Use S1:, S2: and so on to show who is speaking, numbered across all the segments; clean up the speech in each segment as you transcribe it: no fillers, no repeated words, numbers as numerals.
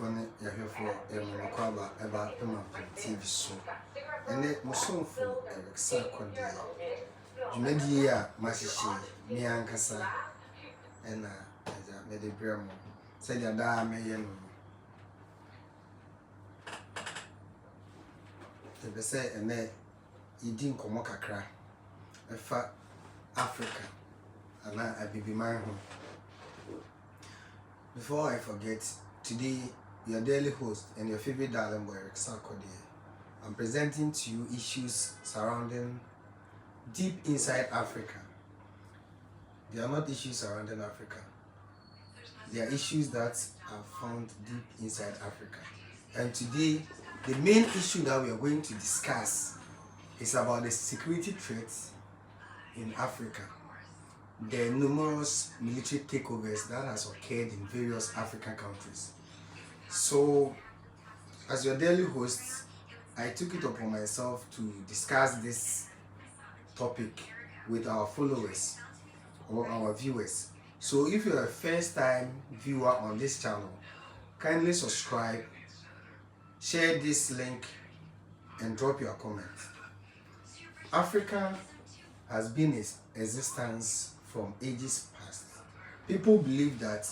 S1: phone ya for Monokwaba about TV show. And it was so full of exactly. Jumedia, Masishi, Miankasa, and made a bremo. Said ya da me yen. They say, and then you didn't come kakra. A fat Africa, and I be my home. Before I forget, today your daily host and your favorite darling boy, Sarkodie. I'm presenting to you issues surrounding deep inside Africa. They are not issues surrounding Africa. They are issues that are found deep inside Africa. And today, the main issue that we are going to discuss is about the security threats in Africa. The numerous military takeovers that has occurred in various African countries. So, as your daily host, I took it upon myself to discuss this topic with our followers or our viewers. So if you're a first-time viewer on this channel, kindly subscribe, share this link, and drop your comment. Africa has been in existence from ages past. People believe that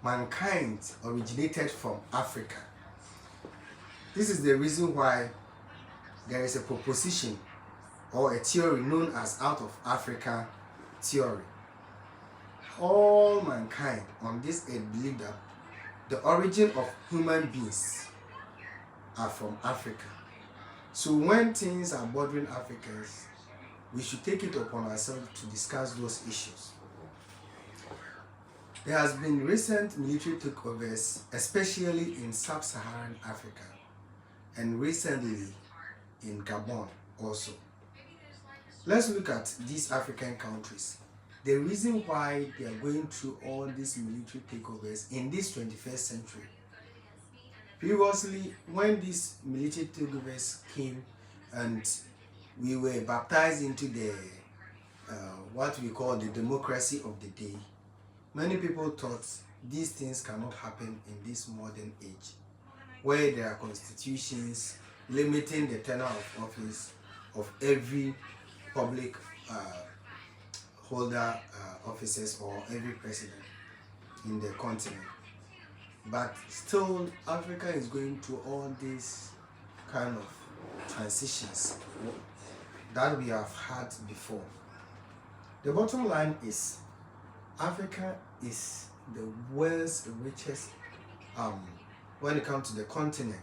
S1: mankind originated from Africa. This is the reason why there is a proposition or a theory known as out of Africa theory. All mankind on this earth believe that the origin of human beings are from Africa. So when things are bothering Africans, we should take it upon ourselves to discuss those issues. There has been recent military takeovers, especially in Sub-Saharan Africa, and recently in Gabon also. Let's look at these African countries. The reason why they are going through all these military takeovers in this 21st century. Previously, when these military takeovers came and we were baptized into the what we call the democracy of the day, many people thought these things cannot happen in this modern age, where there are constitutions limiting the tenure of office of every public holder offices or every president in the continent. But still, Africa is going through all these kind of transitions that we have had before. The bottom line is Africa is the world's richest when it comes to the continent.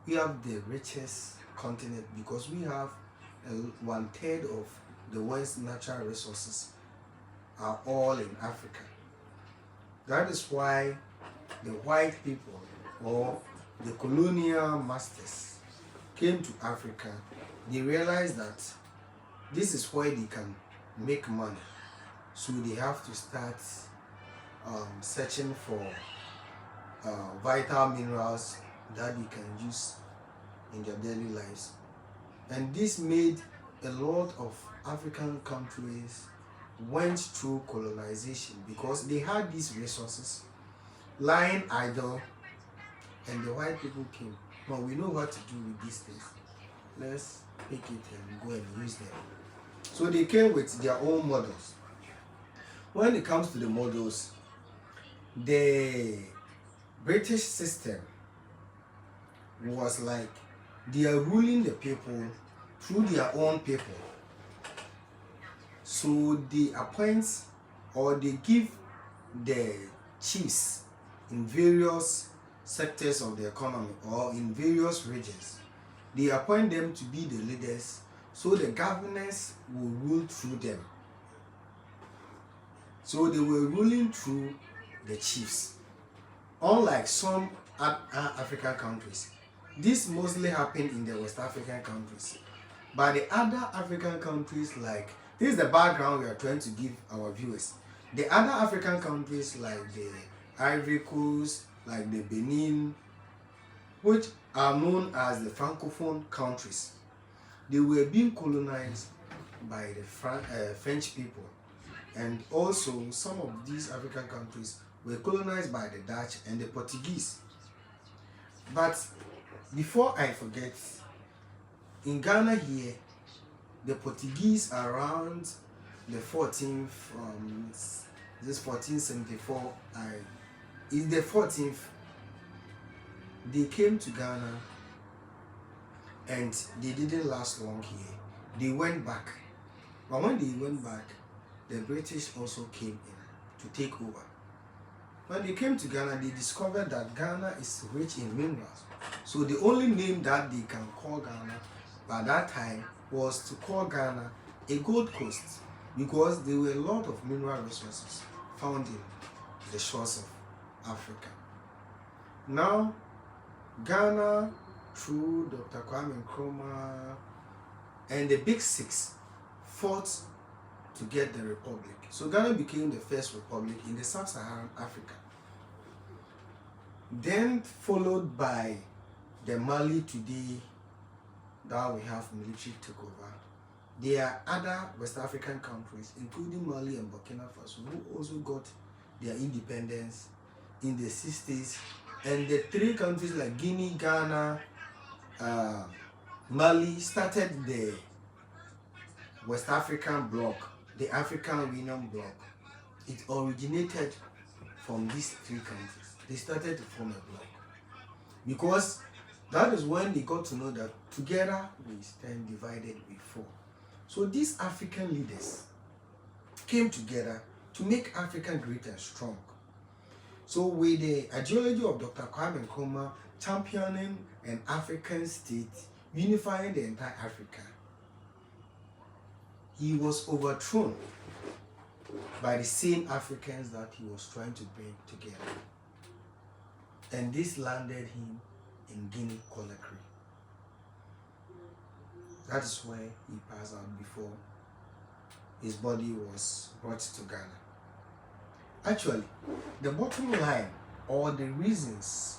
S1: We have the richest continent because we have 1/3 of the world's natural resources are all in Africa. That is why the white people or the colonial masters came to Africa. They realized that this is where they can make money. So they have to start searching for vital minerals that they can use in their daily lives. And this made a lot of African countries went through colonization because they had these resources lying idle, and the white people came. Now we know what to do with these things. Let's pick it and go and use them. So they came with their own models. When it comes to the models, the British system was like they are ruling the people through their own people. So they appoint or they give the chiefs in various sectors of the economy or in various regions. They appoint them to be the leaders, so the governors will rule through them. So they were ruling through the chiefs. Unlike some African countries, this mostly happened in the West African countries. But the other African countries, like, this is the background we are trying to give our viewers. The other African countries like the Ivory Coast, like the Benin, which are known as the Francophone countries, they were being colonized by the French people. And also some of these African countries were colonized by the Dutch and the Portuguese. But before I forget, in Ghana here, the Portuguese around the 14th, this 1474, is the 14th, they came to Ghana and they didn't last long here. They went back. But when they went back, the British also came in to take over. When they came to Ghana, they discovered that Ghana is rich in minerals. So the only name that they can call Ghana by that time was to call Ghana a Gold Coast, because there were a lot of mineral resources found in the shores of Africa. Now, Ghana, through Dr. Kwame Nkrumah and the Big Six, fought to get the republic. So Ghana became the first republic in the Sub-Saharan Africa. Then followed by the Mali today that we have military takeover. There are other West African countries, including Mali and Burkina Faso, who also got their independence in the 60s. And the three countries like Guinea, Ghana, Mali started the West African bloc, the African Union bloc. It originated from these three countries. They started to form a bloc because that is when they got to know that together we stand, divided we fall. So these African leaders came together to make Africa great and strong. So with the ideology of Dr. Kwame Nkrumah championing an African state, unifying the entire Africa, he was overthrown by the same Africans that he was trying to bring together. And this landed him in Guinea-Conakry. That is where he passed out before his body was brought to Ghana. Actually, the bottom line or the reasons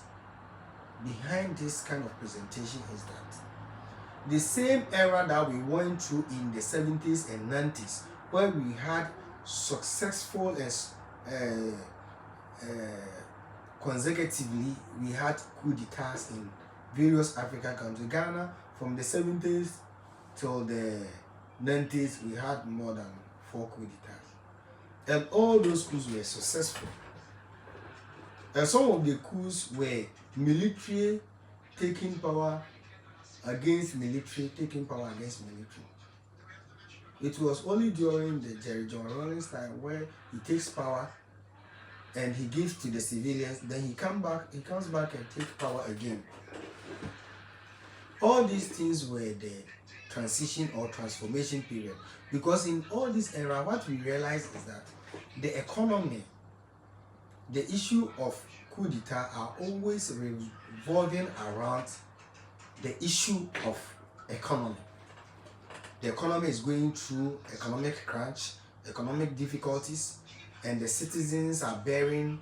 S1: behind this kind of presentation is that the same era that we went through in the 70s and 90s, where we had successful and consecutively, we had coup d'etats in various African countries. Ghana, from the 70s till the 90s, we had more than 4 coup d'etats. And all those coups were successful. And some of the coups were military taking power against military, taking power against military. It was only during the Jerry John Rawlings time where he takes power and he gives to the civilians, then he comes back and takes power again. All these things were the transition or transformation period, because in all this era, what we realize is that the economy, the issue of coup d'etat are always revolving around the issue of economy. The economy is going through economic crunch, economic difficulties, and the citizens are bearing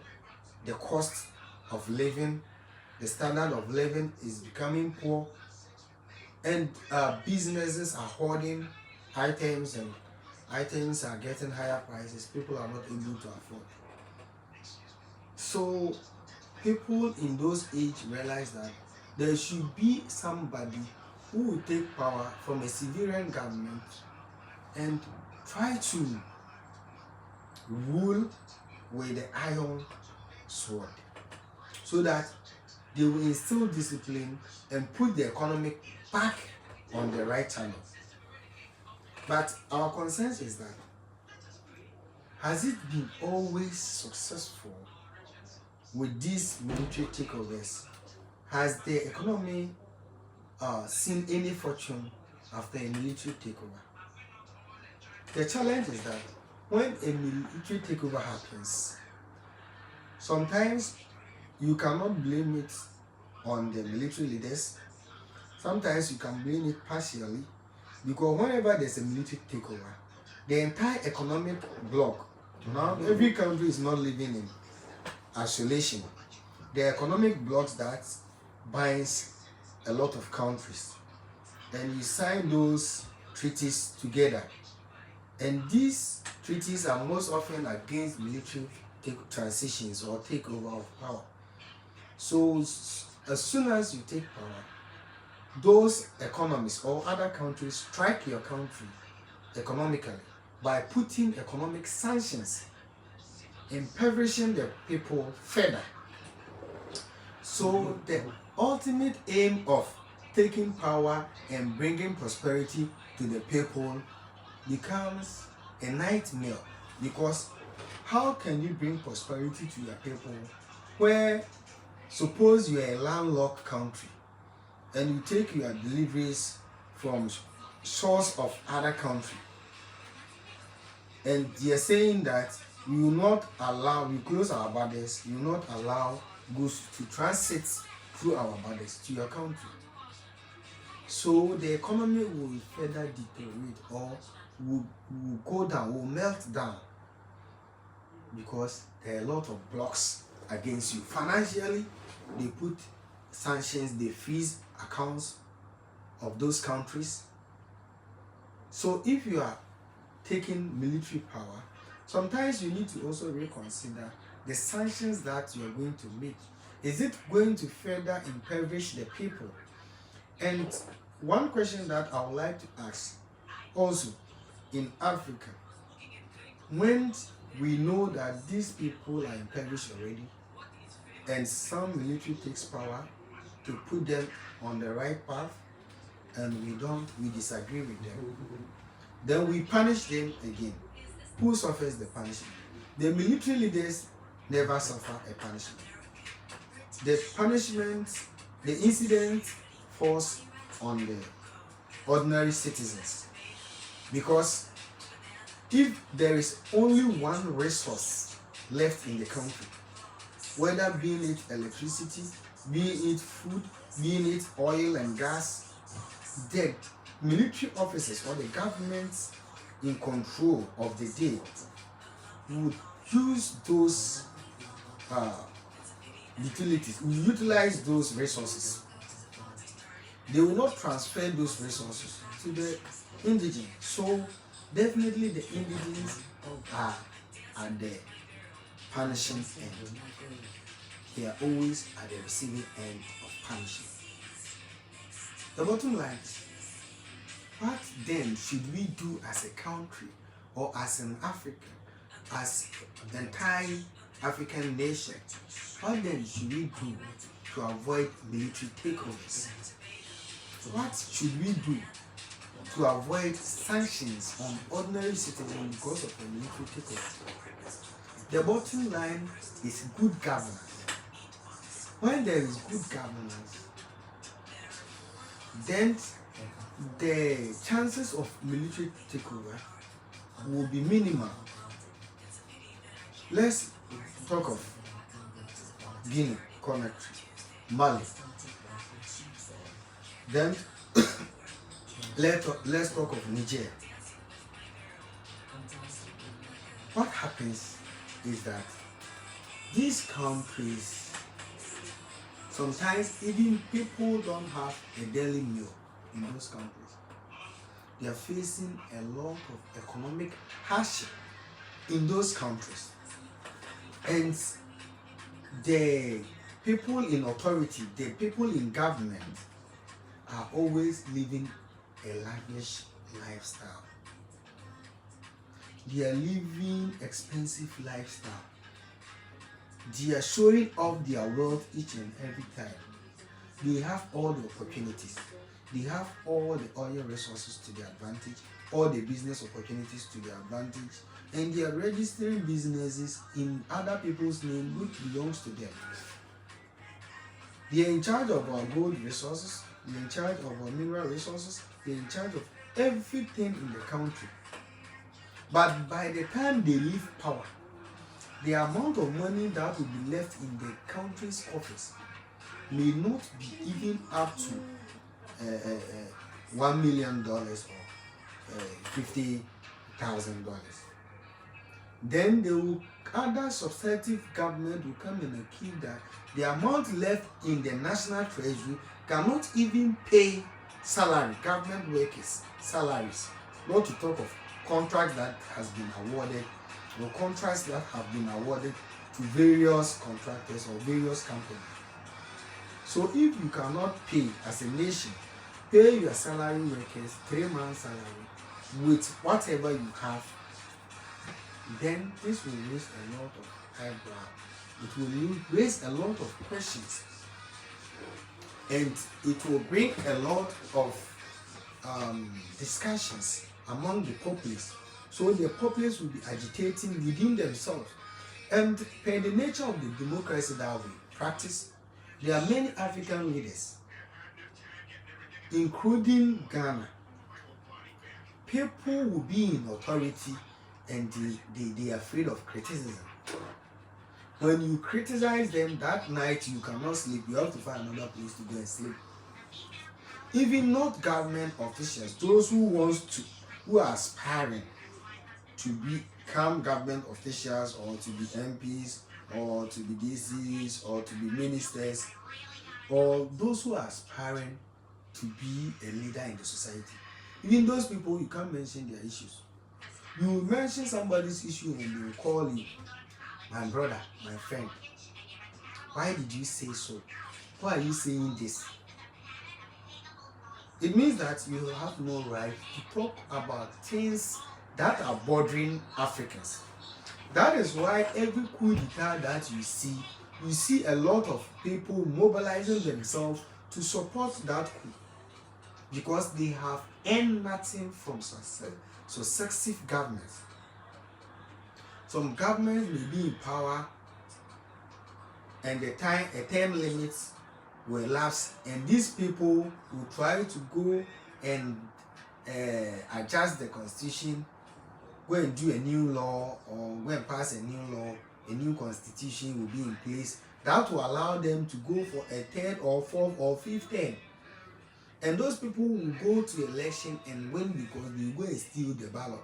S1: the cost of living. The standard of living is becoming poor, and businesses are hoarding items, and items are getting higher prices. People are not able to afford. So people in those age realize that there should be somebody who will take power from a civilian government and try to rule with the iron sword, so that they will instill discipline and put the economy back on the right channel. But our consensus is that, has it been always successful with these military takeovers? Has the economy seen any fortune after a military takeover? The challenge is that when a military takeover happens, sometimes you cannot blame it on the military leaders. Sometimes you can blame it partially, because whenever there's a military takeover, the entire economic bloc, now every country is not living in isolation. The economic blocks that binds a lot of countries, and you sign those treaties together, and these treaties are most often against military transitions or takeover of power. So As soon as you take power, those economies or other countries strike your country economically by putting economic sanctions, impoverishing the people further. So the ultimate aim of taking power and bringing prosperity to the people becomes a nightmare, because how can you bring prosperity to your people where, suppose you are a landlocked country and you take your deliveries from source of other country, and they are saying that we will not allow, we close our borders, we will not allow goods to transit through our borders to your country. So the economy will further deteriorate, or will go down, will melt down, because there are a lot of blocks against you. Financially, they put sanctions, they freeze accounts of those countries. So if you are taking military power, sometimes you need to also reconsider the sanctions that you are going to make. Is it going to further impoverish the people? And one question that I would like to ask also, in Africa, when we know that these people are impoverished already, and some military takes power to put them on the right path, and we disagree with them, then we punish them again. Who suffers the punishment? The military leaders never suffer a punishment. The punishment, the incident falls on the ordinary citizens, because if there is only one resource left in the country, whether being it electricity, being it food, being it oil and gas, the military officers or the governments in control of the day would use those utilities, will utilize those resources. They will not transfer those resources to the indigenous. So definitely the indigenous are at the punishing end. They are always at the receiving end of punishment. The bottom line is, what then should we do as a country, or as an Africa, as the entire African nation? What then should we do to avoid military takeovers? What should we do to avoid sanctions on ordinary citizens because of the military takeover? The bottom line is good governance. When there is good governance, then the chances of military takeover will be minimal. Let's talk of Guinea, Conakry, Mali. Then let's talk of Niger. What happens is that these countries, sometimes even people don't have a daily meal in those countries. They are facing a lot of economic hardship in those countries. And the people in authority, the people in government are always living a lavish lifestyle. They are living expensive lifestyle. They are showing off their wealth each and every time. They have all the opportunities. They have all the oil resources to their advantage, all the business opportunities to their advantage, and they are registering businesses in other people's name which belongs to them. They are in charge of our gold resources, they are in charge of our mineral resources, they are in charge of everything in the country. But by the time they leave power, the amount of money that will be left in the country's office may not be even up to $1 million or $50,000. Then they will, other substantive government will come in and keep that. The amount left in the national treasury cannot even pay salary, government workers' salaries, not to talk of contracts that has been awarded, or contracts that have been awarded to various contractors or various companies. So if you cannot pay as a nation, pay your salary workers 3 months salary with whatever you have, then this will raise a lot of eyebrow. It will raise a lot of questions, and it will bring a lot of discussions among the populace. So the populace will be agitating within themselves. And per the nature of the democracy that we practice, there are many African leaders, including Ghana. People will be in authority and they are afraid of criticism. When you criticize them that night, you cannot sleep. You have to find another place to go and sleep. Even not government officials, those who are aspiring to become government officials or to be MPs or to be DCs or to be ministers, or those who are aspiring to be a leader in the society. Even those people, you can't mention their issues. You mention somebody's issue and they will call you, my brother, my friend, why did you say so? Why are you saying this? It means that you have no right to talk about things that are bothering Africans. That is why every coup d'etat that you see a lot of people mobilizing themselves to support that coup, because they have earned nothing from successive governments. Some governments may be in power and a term limits will lapse, and these people will try to go and adjust the constitution, go and do a new law, or go and pass a new law. A new constitution will be in place that will allow them to go for a third or fourth or fifth term. And those people will go to election and win because they go and steal the ballot.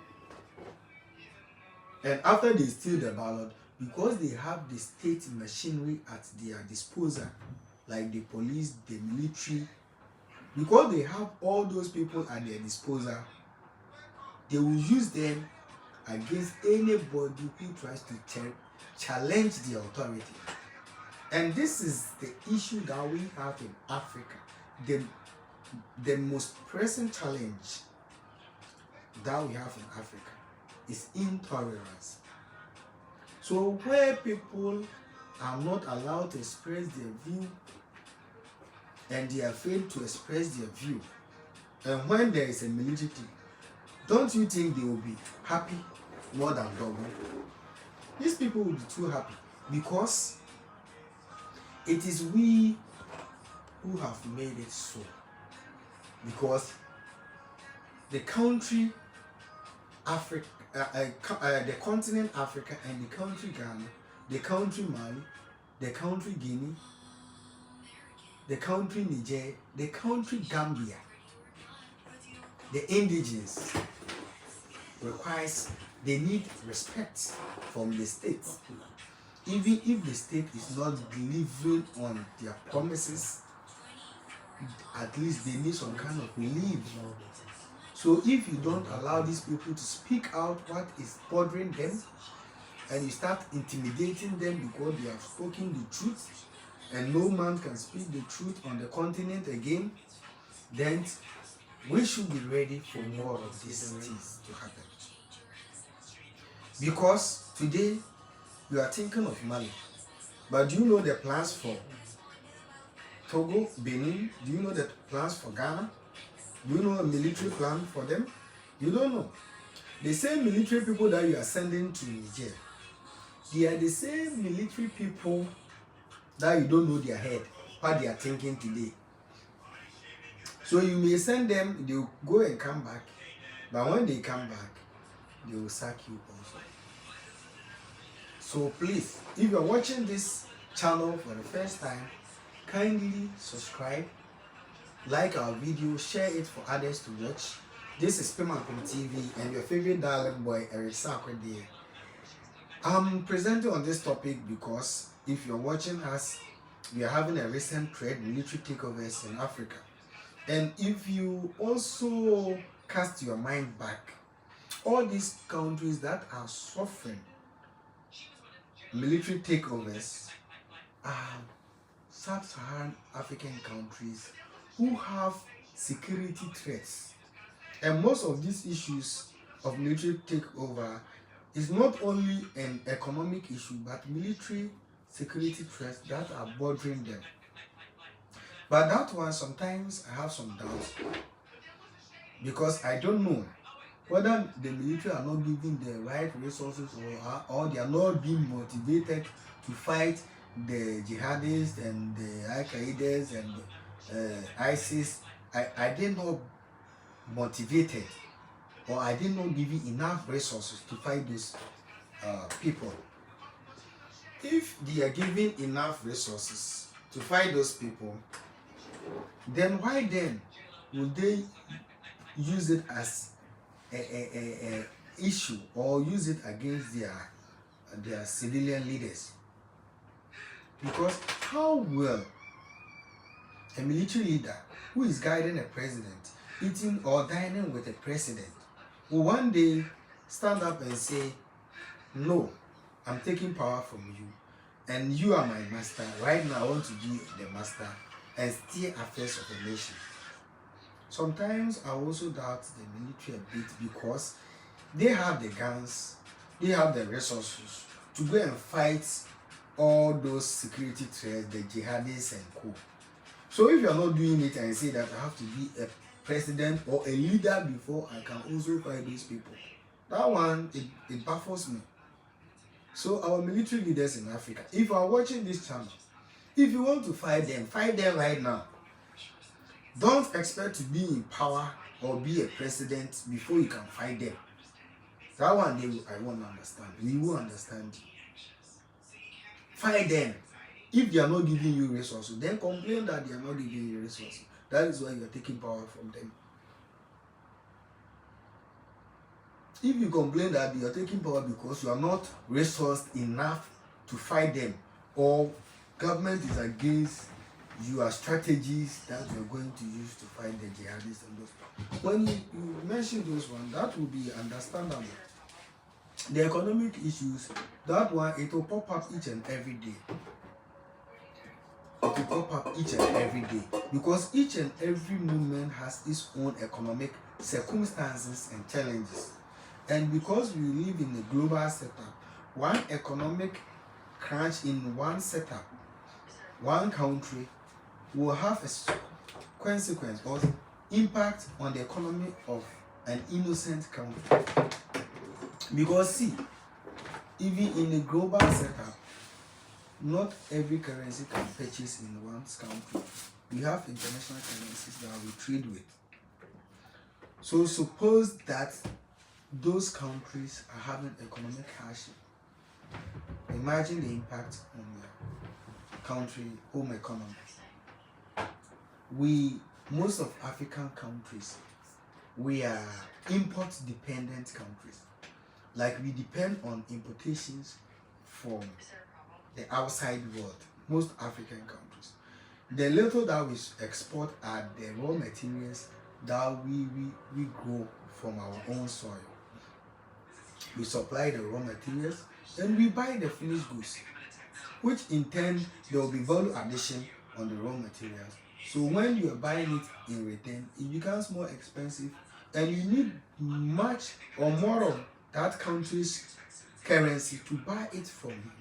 S1: And after they steal the ballot, because they have the state machinery at their disposal, like the police, the military, because they have all those people at their disposal, they will use them against anybody who tries to challenge the authority. And this is the issue that we have in Africa. The most pressing challenge that we have in Africa is intolerance. So where people are not allowed to express their view and they are afraid to express their view, and when there is a military, don't you think they will be happy more than double? These people will be too happy because it is we who have made it so. Because the country Africa, the continent Africa, and the country Ghana, the country Mali, the country Guinea, the country Niger, the country Gambia, the indigenous they need respect from the state. Even if the state is not delivering on their promises, at least they need some kind of relief. So if you don't allow these people to speak out what is bothering them, and you start intimidating them because they have spoken the truth, and no man can speak the truth on the continent again, then we should be ready for more of these things to happen. Because today you are thinking of Mali, but do you know the plans for Togo, Benin? Do you know the plans for Ghana? Do you know a military plan for them? You don't know. The same military people that you are sending to Niger, they are the same military people that you don't know their head, what they are thinking today. So you may send them, they will go and come back, but when they come back, they will sack you also. So please, if you are watching this channel for the first time, kindly subscribe, like our video, share it for others to watch. This is Pimakum TV and your favorite darling boy, Eric Sakwede. I'm presenting on this topic because if you're watching us, we are having a recent trade military takeovers in Africa. And if you also cast your mind back, all these countries that are suffering military takeovers are sub-Saharan African countries who have security threats. And most of these issues of military takeover is not only an economic issue but military security threats that are bothering them. But that one, sometimes I have some doubts because I don't know whether the military are not giving the right resources or they are not being motivated to fight the jihadists and the Al-Qaedas and ISIS. I did not motivated or I did not give you enough resources to fight these people. If they are giving enough resources to fight those people, then why then would they use it as a issue or use it against their civilian leaders? Because how will a military leader who is guiding a president, eating or dining with a president, will one day stand up and say, no, I'm taking power from you and you are my master. Right now I want to be the master and steer affairs of a nation? Sometimes I also doubt the military a bit because they have the guns, they have the resources to go and fight all those security threats, the jihadists and co. So if you are not doing it and say that I have to be a president or a leader before I can also fight these people, that one, it baffles me. So our military leaders in Africa, if you are watching this channel, if you want to fight them right now. Don't expect to be in power or be a president before you can fight them. That one day I won't understand. We will understand. Fight them. If they are not giving you resources, then complain that they are not giving you resources. That is why you are taking power from them. If you complain that you are taking power because you are not resourced enough to fight them, or government is against your strategies that you're going to use to fight the jihadists and those. When you mention those ones, that will be understandable. The economic issues, that one, it will pop up each and every day. It will pop up each and every day because each and every movement has its own economic circumstances and challenges. And because we live in a global setup, one economic crunch in one setup, one country, will have a consequence or impact on the economy of an innocent country. Because see, even in a global setup, not every currency can purchase in one's country. We have international currencies that we trade with. So suppose that those countries are having economic hardship. Imagine the impact on your country, home economy. Most of African countries, we are import dependent countries. Like we depend on importations from the outside world, most African countries. The little that we export are the raw materials that we grow from our own soil. We supply the raw materials and we buy the finished goods, which in turn there will be value addition on the raw materials. So when you are buying it in return, it becomes more expensive and you need much or more of that country's currency to buy it from him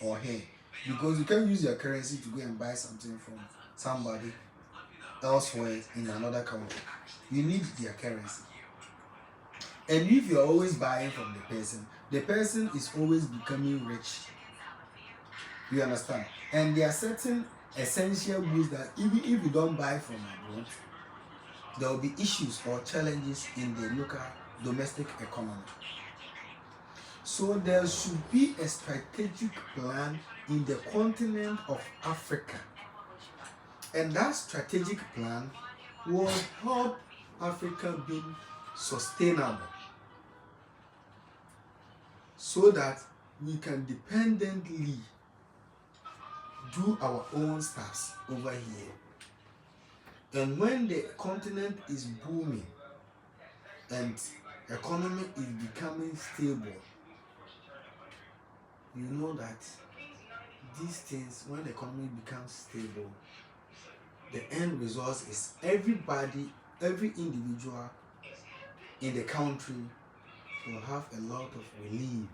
S1: or her, because you can't use your currency to go and buy something from somebody elsewhere in another country. You need their currency. And if you are always buying from the person is always becoming rich. You understand? And there are certain essential goods that even if you don't buy from abroad, there will be issues or challenges in the local domestic economy. So there should be a strategic plan in the continent of Africa. And that strategic plan will help Africa be sustainable so that we can dependently do our own stuff over here. And when the continent is booming and economy is becoming stable, you know that these things, when the economy becomes stable, the end result is everybody, every individual in the country will have a lot of relief.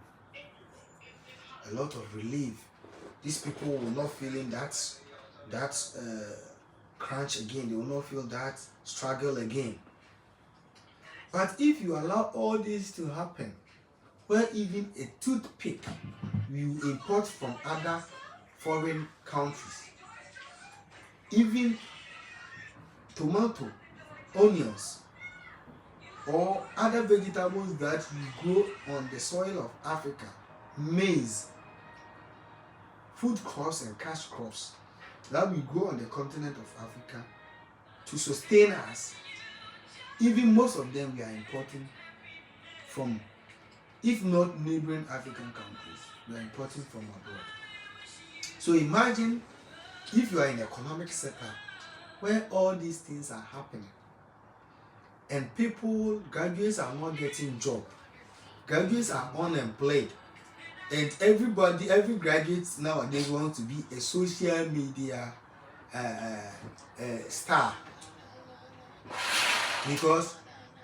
S1: A lot of relief. These people will not feeling that crunch again. They will not feel that struggle again. But if you allow all this to happen, where even a toothpick you import from other foreign countries, even tomato, onions, or other vegetables that you grow on the soil of Africa, maize, food crops and cash crops that we grow on the continent of Africa to sustain us, even most of them we are importing from, if not neighboring African countries, we are importing from abroad. So imagine if you are in an economic setup where all these things are happening and people, graduates are not getting job, graduates are unemployed, and every graduate nowadays wants to be a social media star, because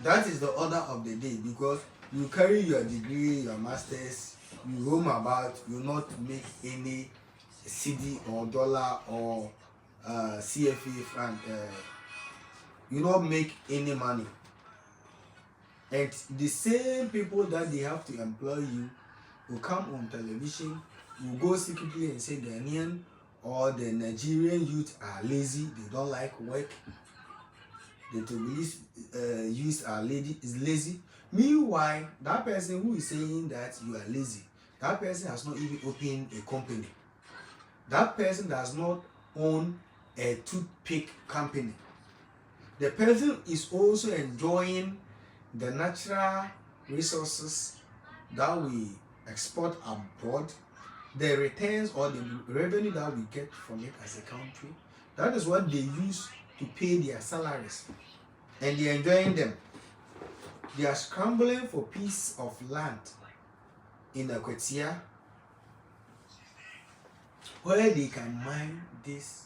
S1: that is the order of the day. Because you carry your degree, your masters, you roam about, you not make any CD or dollar or CFA franc, you not make any money, and the same people that they have to employ you will come on television, will go secretly and say the Ghanaian or the Nigerian youth are lazy, they don't like work, the Togolese youth are lazy. Meanwhile, that person who is saying that you are lazy, that person has not even opened a company. That person does not own a toothpick company. The person is also enjoying the natural resources that we export abroad, the returns or the revenue that we get from it as a country. That is what they use to pay their salaries, and they are enjoying them. They are scrambling for a piece of land in Akwatia where they can mine this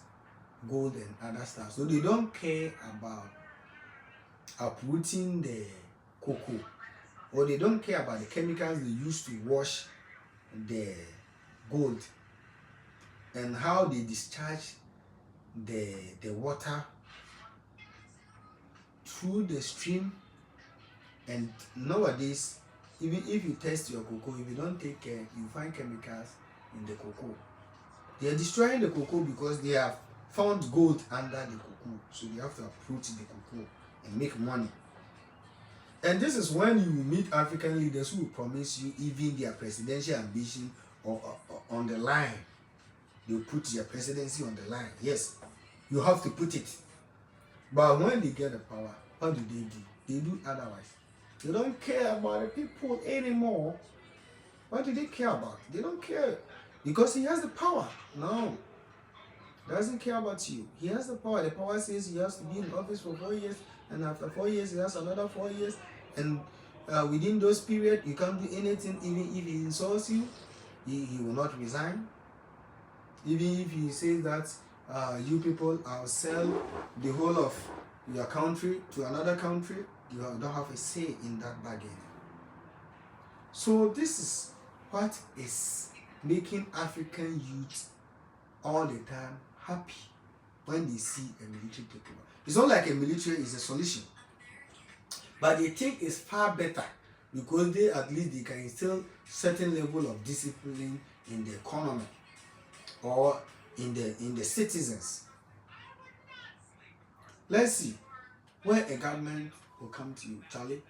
S1: gold and other stuff. So they don't care about uprooting the cocoa, or they don't care about the chemicals they use to wash the gold and how they discharge the water through the stream. And nowadays, even if you test your cocoa, if you don't take care, you find chemicals in the cocoa. They are destroying the cocoa because they have found gold under the cocoa, so they have to uproot the cocoa and make money. And this is when you meet African leaders who will promise you even their presidential ambition or on the line. They will put their presidency on the line. Yes, you have to put it. But when they get the power, what do? They do otherwise. They don't care about the people anymore. What do they care about? They don't care because he has the power. No, doesn't care about you. He has the power. The power says he has to be in office for 4 years, and after 4 years he has another 4 years, and within those periods you can't do anything. Even if he insults you, he will not resign. Even if he says that you people, I'll sell the whole of your country to another country, you don't have a say in that bargain. So this is what is making African youth all the time happy when they see a military takeover. It's not like a military is a solution, but they think it's far better because they at least they can instill certain level of discipline in the economy or in the citizens. Let's see where a government will come to you, Charlie.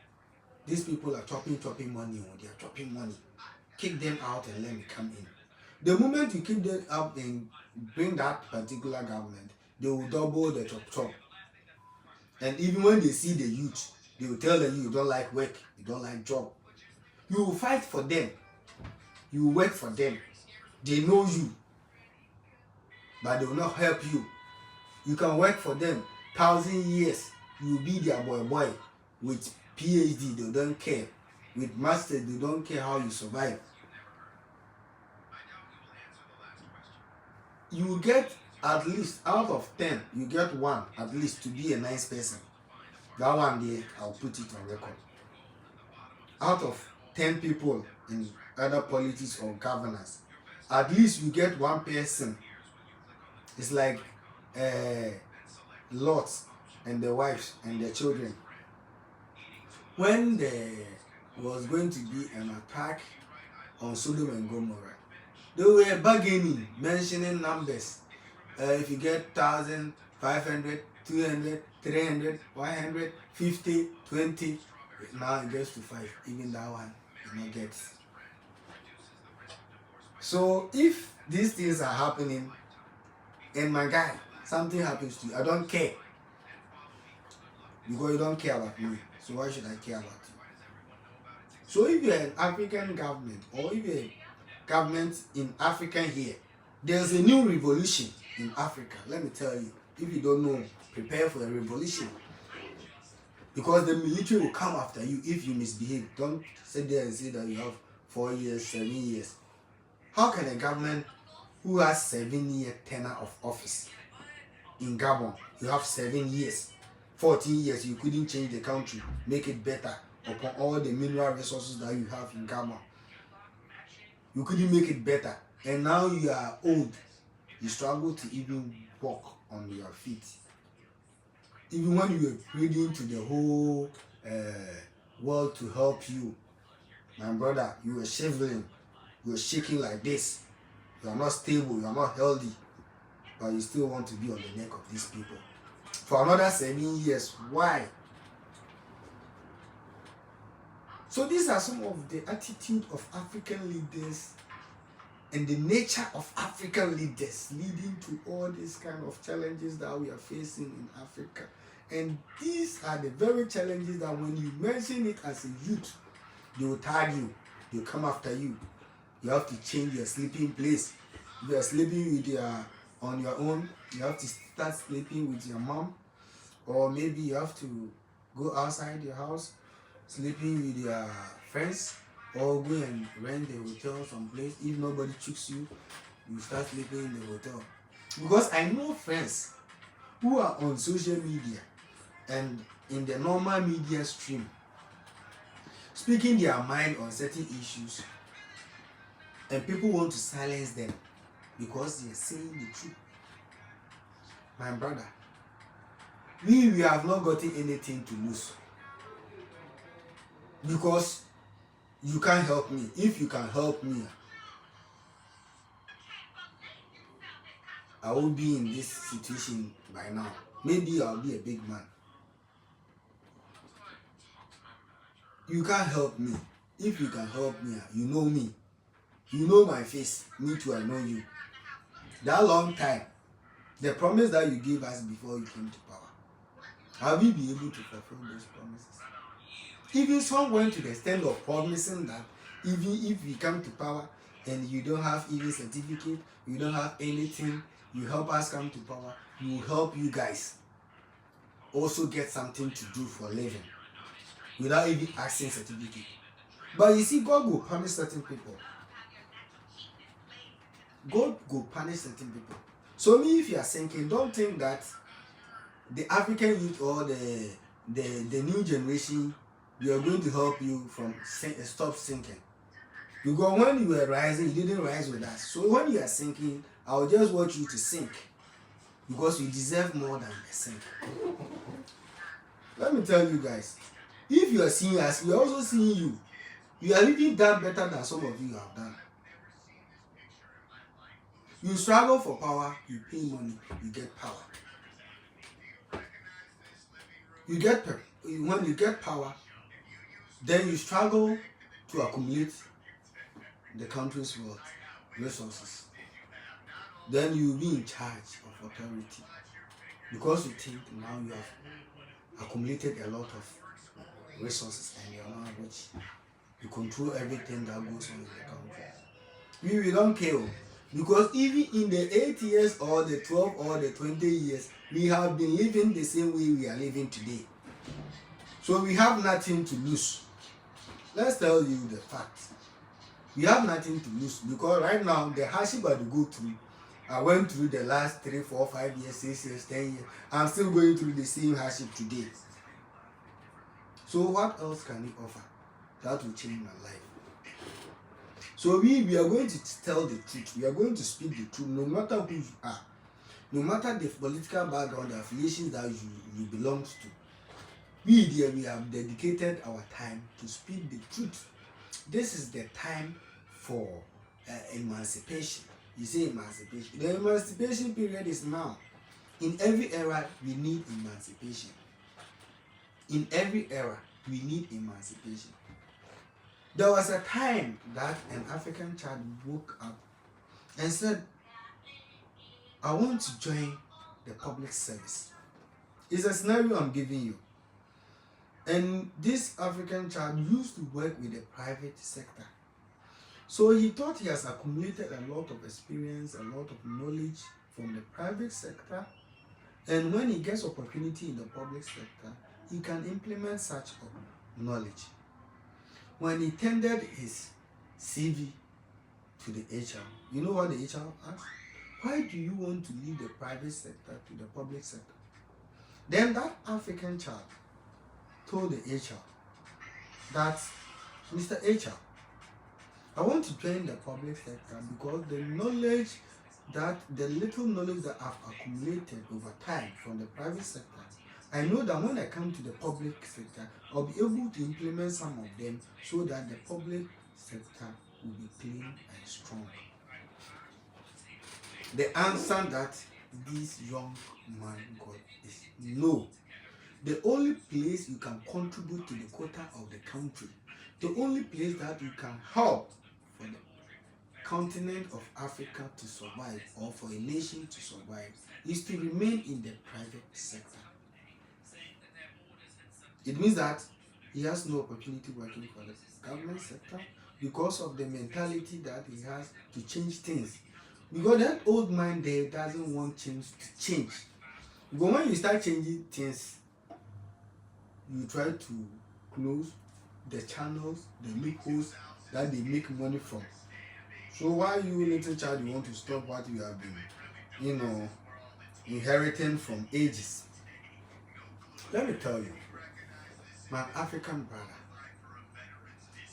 S1: These people are chopping money, or they are chopping money. Kick them out and let me come in. The moment you kick them out and bring that particular government, they will double the chop. And even when they see the youth, they will tell them you don't like work, you don't like job. You will fight for them. You will work for them. They know you, but they will not help you. You can work for them 1,000 years. You will be their boy with PhD. They don't care. With masters, they don't care how you survive. you get at least out of 10, you get one at least to be a nice person. That one day, I'll put it on record. Out of 10 people in either politics or governance, at least you get one person. It's like Lot and the wives and the children. When there was going to be an attack on Sodom and Gomorrah, they were bargaining, mentioning numbers. If you get 1,000, 500, 200, 300, 100, 50, 20, now it gets to 5. Even that one you not get. So if these things are happening, and my guy, something happens to you, I don't care. Because you don't care about me. So why should I care about you? So if you're an African government, or if you're a government in Africa here, there's a new revolution in Africa. Let me tell you, if you don't know, prepare for a revolution. Because the military will come after you if you misbehave. Don't sit there and say that you have 4 years, 7 years. How can a government who has 7-year tenure of office in Gabon, you have 7 years, 14 years, you couldn't change the country, make it better upon all the mineral resources that you have in Gabon. You couldn't make it better. And now you are old. You struggle to even walk on your feet. Even when you were pleading to the whole world to help you, my brother, you were shivering, you were shaking like this. You are not stable, you are not healthy, but you still want to be on the neck of these people. For another 7 years, why? So these are some of the attitude of African leaders and the nature of African leaders leading to all these kind of challenges that we are facing in Africa. And these are the very challenges that when you mention it as a youth, they will tag you, they will come after you. You have to change your sleeping place. If you are sleeping with on your own, you have to start sleeping with your mom. Or maybe you have to go outside your house, sleeping with your friends, or go and rent a hotel someplace. If nobody checks you, you start sleeping in the hotel. Because I know friends who are on social media and in the normal media stream, speaking their mind on certain issues, and people want to silence them because they are saying the truth. My brother, we have not gotten anything to lose. Because you can't help me. If you can help me, I will be in this situation by now. Maybe I'll be a big man. You can't help me. If you can help me, you know me. You know my face. Me too, I know you. That long time, the promise that you gave us before you came to power, have we been able to fulfill those promises? Even some went to the extent of promising that even if we come to power and you don't have even certificate, you don't have anything, you help us come to power, we will help you guys also get something to do for living without even asking certificate. But you see, God will punish certain people. God will punish certain people. So me, if you are sinking, don't think that the African youth or the new generation, we are going to help you from stop sinking. Because when you were rising, you didn't rise with us. So when you are sinking, I will just want you to sink. Because you deserve more than a sink. Let me tell you guys, if you are seeing us, we are also seeing you. You are living that better than some of you have done. You struggle for power, you pay money, you get power. When you get power, then you struggle to accumulate the country's wealth, resources. Then you will be in charge of authority. Because you think now you have accumulated a lot of resources and you are now rich. You control everything that goes on in the country. We don't care. Because even in the 8 years or the 12 or the 20 years, we have been living the same way we are living today. So we have nothing to lose. Let's tell you the fact. We have nothing to lose because right now the hardship that we go through I went through the last 3, 4, 5 years, 6 years, 10 years. I'm still going through the same hardship today. So what else can he offer that will change my life? So we are going to tell the truth. We are going to speak the truth, no matter who you are, no matter the political background, the affiliations that you belong to. We have dedicated our time to speak the truth. This is the time for emancipation. You say emancipation. The emancipation period is now. In every era, we need emancipation. In every era, we need emancipation. There was a time that an African child woke up and said, I want to join the public service. It's a scenario I'm giving you. And this African child used to work with the private sector. So he thought he has accumulated a lot of experience, a lot of knowledge from the private sector. And when he gets opportunity in the public sector, he can implement such knowledge. When he tendered his CV to the HR, you know what the HR asked? Why do you want to leave the private sector to the public sector? Then that African child told the HR that, Mr. HR, I want to join the public sector because the little knowledge that I've accumulated over time from the private sector, I know that when I come to the public sector, I'll be able to implement some of them so that the public sector will be clean and strong. The answer that this young man got is no. The only place you can contribute to the quota of the country, the only place that you can help for the continent of Africa to survive or for a nation to survive is to remain in the private sector. It means that he has no opportunity working for the government sector because of the mentality that he has to change things. Because that old man there doesn't want things to change. But when you start changing things, you try to close the channels, the loopholes that they make money from. So why you little child you want to stop what you have been, inheriting from ages? Let me tell you, my African brother,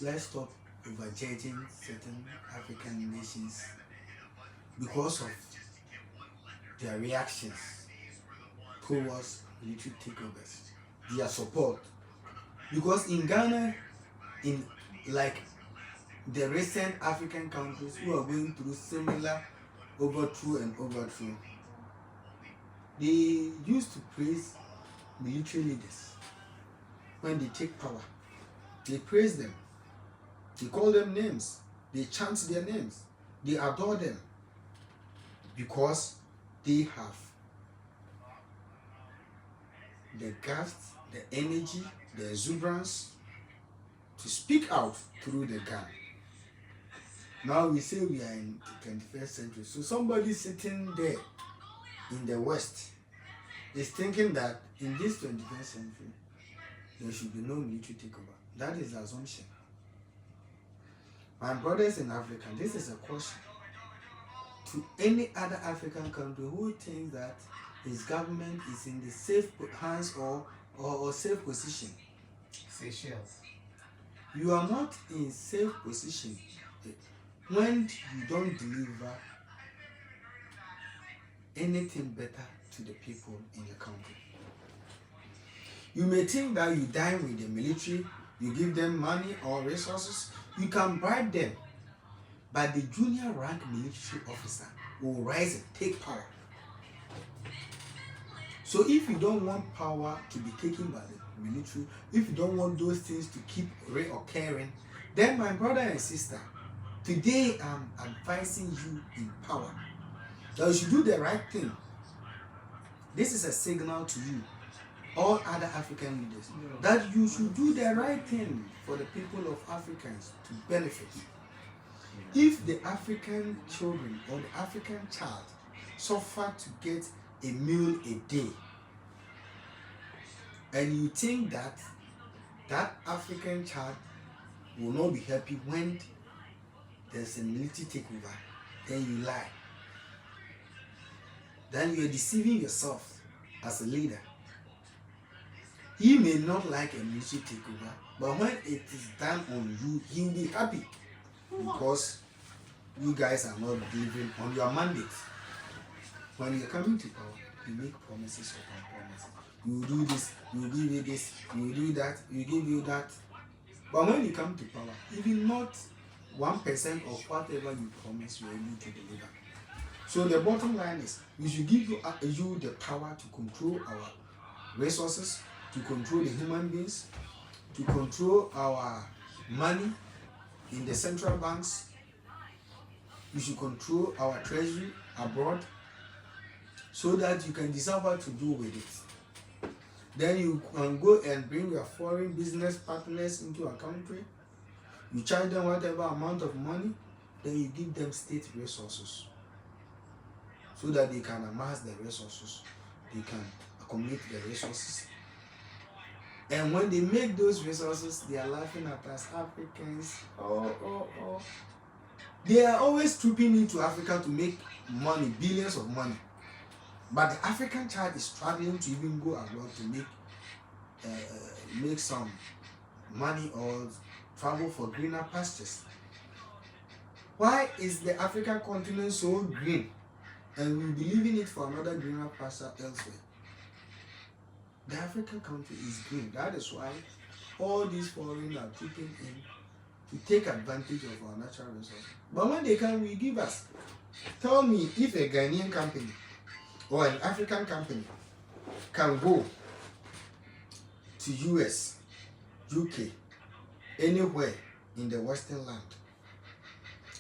S1: let's stop overjudging certain African nations because of their reactions towards military takeovers, their support. Because in Ghana, in like the recent African countries who are going through similar overthrow and overthrow, they used to praise military leaders when they take power. They praise them, they call them names, they chant their names, they adore them because they have the guts, the energy, the exuberance to speak out through the gun. Now we say we are in the 21st century. So somebody sitting there in the West is thinking that in this 21st century, there should be no military takeover. That is the assumption. My brothers in Africa, this is a question to any other African country who thinks that his government is in the safe hands or safe position.
S2: Seychelles.
S1: You are not in safe position when you don't deliver anything better to the people in the country. You may think that you dine with the military, you give them money or resources, you can bribe them, but the junior rank military officer will rise and take power. So if you don't want power to be taken by the military, if you don't want those things to keep reoccurring, then my brother and sister, today I'm advising you in power that you should do the right thing. This is a signal to you, all other African leaders, that you should do the right thing for the people of Africans to benefit. If the African children or the African child suffer to get a meal a day, and you think that that African child will not be happy when there's a military takeover, then you lie. then you are deceiving yourself as a leader. He may not like a military takeover, but when it is done on you, he will be happy because you guys are not delivering on your mandate. When you're coming to power, you make promises upon promises. You will do this, you will give you this, you will do that, you give you that. But when you come to power, even not 1% of whatever you promise, you are able to deliver. So the bottom line is, we should give you the power to control our resources, to control the human beings, to control our money in the central banks. You should control our treasury abroad so that you can decide what to do with it. Then you can go and bring your foreign business partners into a country. You charge them whatever amount of money, then you give them state resources so that they can amass the resources, they can accumulate the resources. And when they make those resources, they are laughing at us Africans. Oh. They are always trooping into Africa to make money, billions of money. But the African child is struggling to even go abroad to make some money or travel for greener pastures. Why is the African continent so green and we'll be leaving it for another greener pasture elsewhere? The African country is green. That is why all these foreigners are chipping in to take advantage of our natural resources. But when they come, we give us. Tell me if a Ghanaian company or an African company can go to US, UK, anywhere in the Western land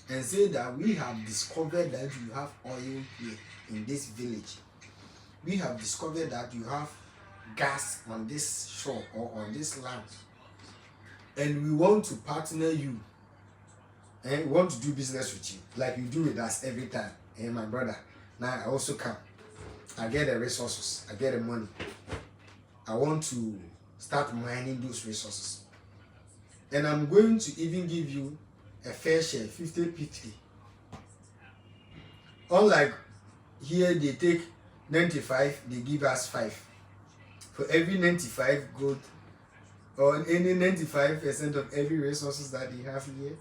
S1: and say that we have discovered that you have oil here in this village. We have discovered that you have gas on this shore or on this land. And we want to partner you and we want to do business with you like you do with us every time. And my brother, now I also come. I get the resources, I get the money. I want to start mining those resources. And I'm going to even give you a fair share, 50-50. Unlike here they take 95, they give us 5. For every 95 gold, or any 95% of every resources that they have here,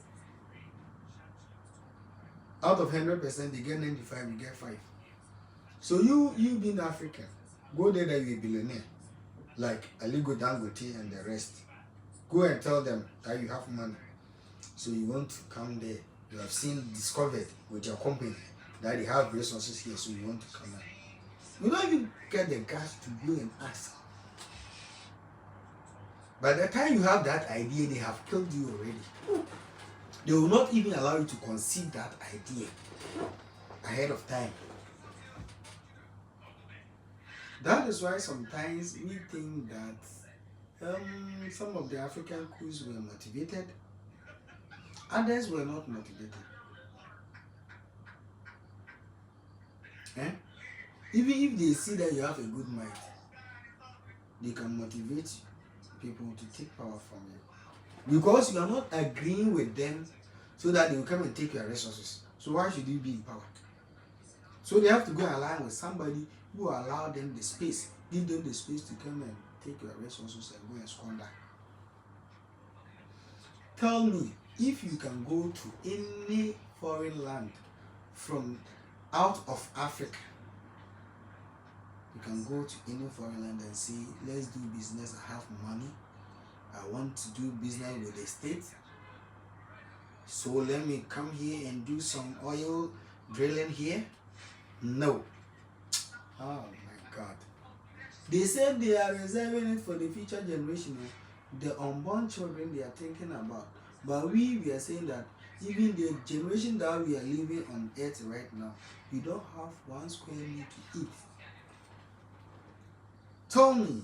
S1: out of 100%, they get 95, you get 5. So you being African, go there that you're a billionaire, like Aligo Dangote and the rest. Go and tell them that you have money. So you want to come there. You have discovered with your company that they have resources here, so you want to come there. You don't even get the guts to go and ask. By the time you have that idea, they have killed you already. They will not even allow you to conceive that idea ahead of time. That is why sometimes we think that some of the African coups were motivated, others were not motivated. Even if they see that you have a good mind, they can motivate people to take power from you. Because you are not agreeing with them so that they will come and take your resources. So why should you be in power? So they have to go and align with somebody who will allow them the space, give them the space to come and take your resources and go and squander. Tell me, if you can go to any foreign land from out of Africa, you can go to any foreign land and say, let's do business, I have money, I want to do business with the state, so let me come here and do some oil drilling here. No. Oh my God. They said they are reserving it for the future generation, the unborn children they are thinking about. But we are saying that even the generation that we are living on earth right now, we don't have 1 square meter to eat. Tell me,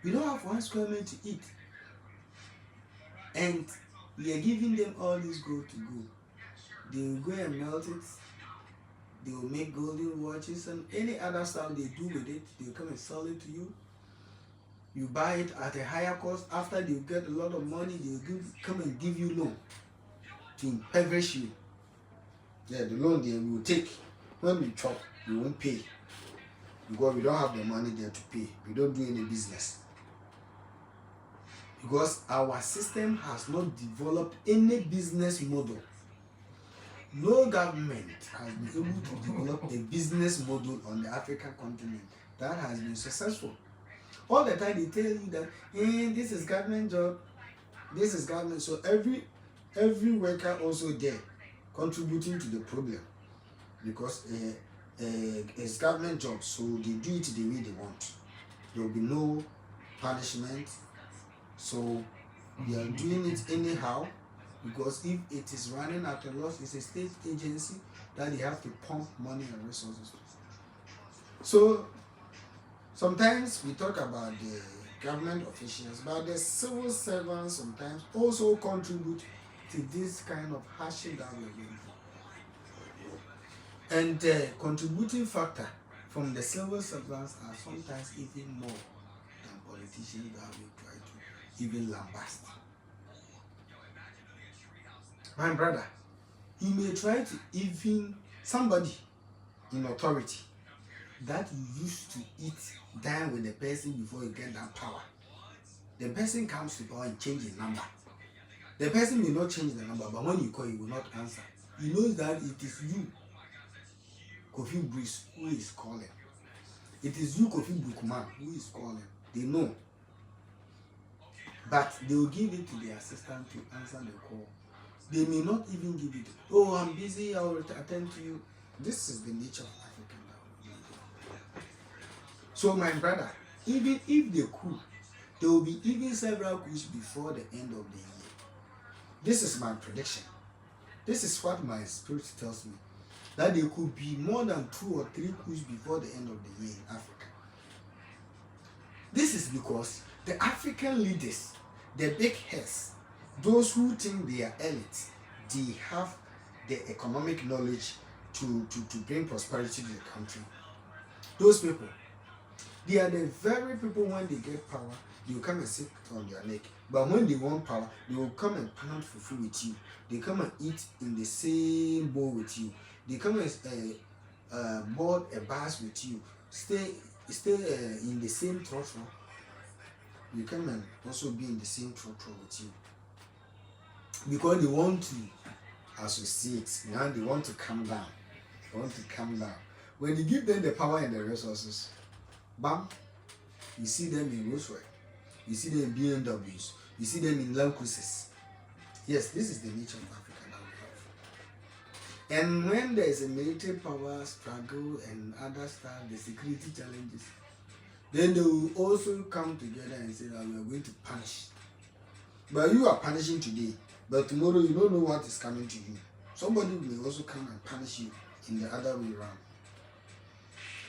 S1: we don't have 1 square meter to eat. And we are giving them all this gold to go. They will go and melt it. They will make golden watches and any other stuff they do with it. They will come and sell it to you. You buy it at a higher cost. After they get a lot of money, they will come and give you loan to impoverish you. Yeah, the loan they will take. When you chop, we won't pay because we don't have the money there to pay. We don't do any business. Because our system has not developed any business model. No government has been able to develop a business model on the African continent that has been successful. All the time they tell you that this is government job, this is government. So every worker also there contributing to the problem because it's government job, so they do it the way they want. There will be no punishment. So they are doing it anyhow because if it is running at a loss, it's a state agency that they have to pump money and resources. So sometimes we talk about the government officials, but the civil servants sometimes also contribute to this kind of hardship that we're going through. And the contributing factor from the civil servants are sometimes even more than politicians that we try to even lambast. My brother, you may try to even somebody in authority that you used to dine with the person before you get that power. The person comes to power and change the number. The person may not change the number, but when you call, he will not answer. He knows that it is you, Kofi Breeze, who is calling. It is you, Kofi Bukuman, who is calling. They know. But they will give it to the assistant to answer the call. They may not even give it. Oh, I'm busy, I will attend to you. This is the nature of African life. So my brother, even if they could, there will be even several coups before the end of the year. This is my prediction. This is what my spirit tells me. That there could be more than 2 or 3 coups before the end of the year in Africa. This is because the African leaders, the big heads, those who think they are elite, they have the economic knowledge to bring prosperity to the country. Those people, they are the very people when they get power, they will come and sit on their neck. But when they want power, they will come and pound fufu with you. They come and eat in the same bowl with you. They come and board a bus with you. Stay in the same trotro. You come and also be in the same trotro with you. Because they want to associate. Now they want to come down. They want to come down. When you give them the power and the resources, bam, you see them in Rolls-Royce. You see them in BMWs. You see them in Land Cruisers. Yes, this is the nature of Africa that we have. And when there is a military power struggle and other stuff, the security challenges, then they will also come together and say that we are going to punish. But you are punishing today, but tomorrow you don't know what is coming to you. Somebody may also come and punish you in the other way around.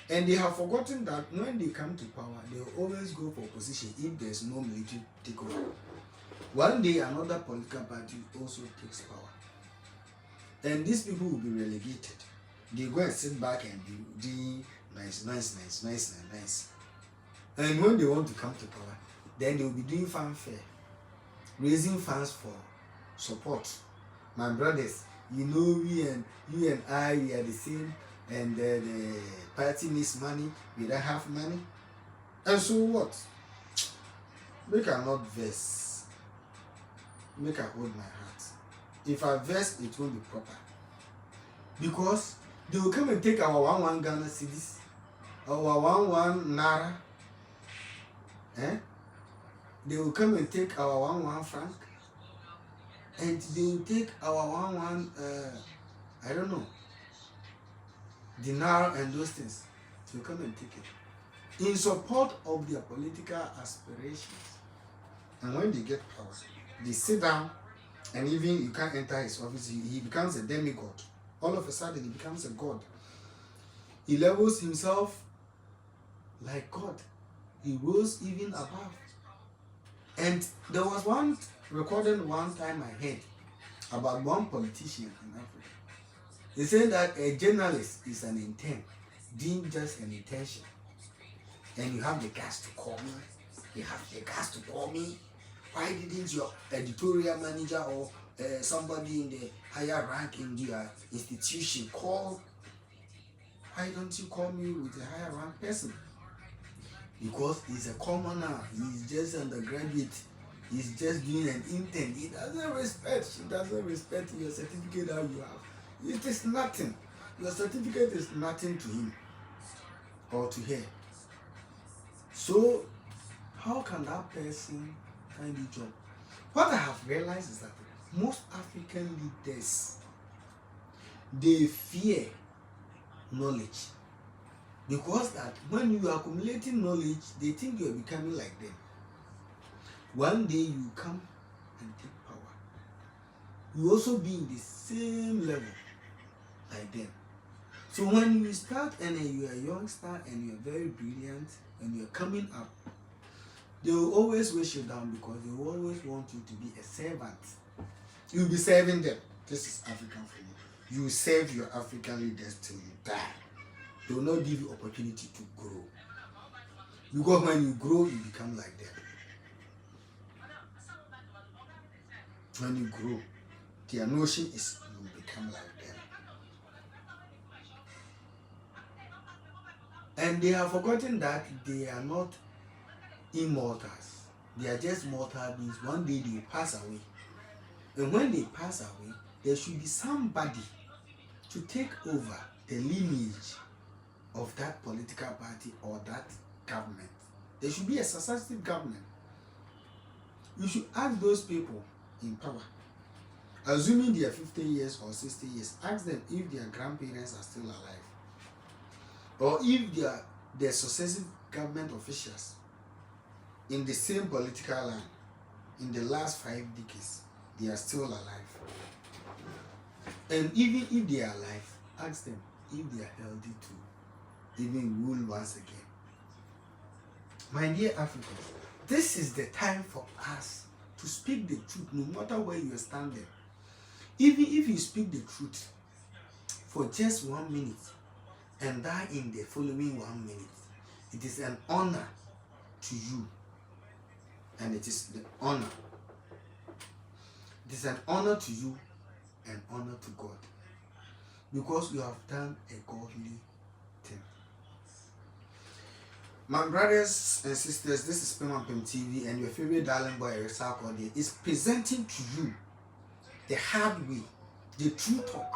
S1: And they have forgotten that when they come to power, they will always go for position if there is no military takeover. One day another political party also takes power. And these people will be relegated. They go and sit back and do nice. And when they want to come to power, then they will be doing fanfare, raising funds for support. My brothers, you know you and I, we are the same, and the party needs money, we don't have money. And so what? Make I not vex. Make I hold my heart. If I vex, it won't be proper. Because they will come and take our 1 Ghana cedis, our 1 Naira. They will come and take our 1 franc, and they will take our 1 I don't know, dinar and those things. They will come and take it in support of their political aspirations. And when they get power, they sit down, and even you can't enter his office. He becomes a demigod. All of a sudden, he becomes a god. He levels himself like God. He rose even above. And there was one recording one time I heard about one politician in Africa. He said that a journalist is an intent, deemed just an intention. And you have the guts to call me. You have the guts to call me. Why didn't your editorial manager or somebody in the higher rank in your institution call Why don't you call me with a higher rank person? Because he's a commoner, he's just undergraduate, he's just doing an intern. He doesn't respect, she doesn't respect your certificate that you have. It is nothing. Your certificate is nothing to him or to her. So how can that person find a job? What I have realized is that most African leaders, they fear knowledge, because that when you are accumulating knowledge, they think you are becoming like them. One day you come and take power, you also be in the same level like them. So when you start and you are a youngster and you are very brilliant and you are coming up, they will always wish you down, because they will always want you to be a servant. You will be serving them. This is African for you. You serve your African leaders till you die. They will not give you opportunity to grow. Because when you grow, you become like them. When you grow, their notion is you will become like them. And they have forgotten that they are not immortals. They are just mortal beings. One day they will pass away. And when they pass away, there should be somebody to take over the lineage of that political party or that government. There should be a successive government. You should ask those people in power, assuming they are 50 years or 60 years, ask them if their grandparents are still alive, or if they are the successive government officials in the same political line in the last 5 decades, they are still alive. And even if they are alive, ask them if they are healthy to even rule once again. My dear Africans, this is the time for us to speak the truth, no matter where you are standing. Even if you speak the truth for just 1 minute and die in the following 1 minute, it is an honor to you. And it is the honor. It is an honor to you and honor to God, because you have done a godly thing. My brothers and sisters, this is Pim TV, and your favorite darling boy Eric Sarkodie is presenting to you the hard way, the true talk.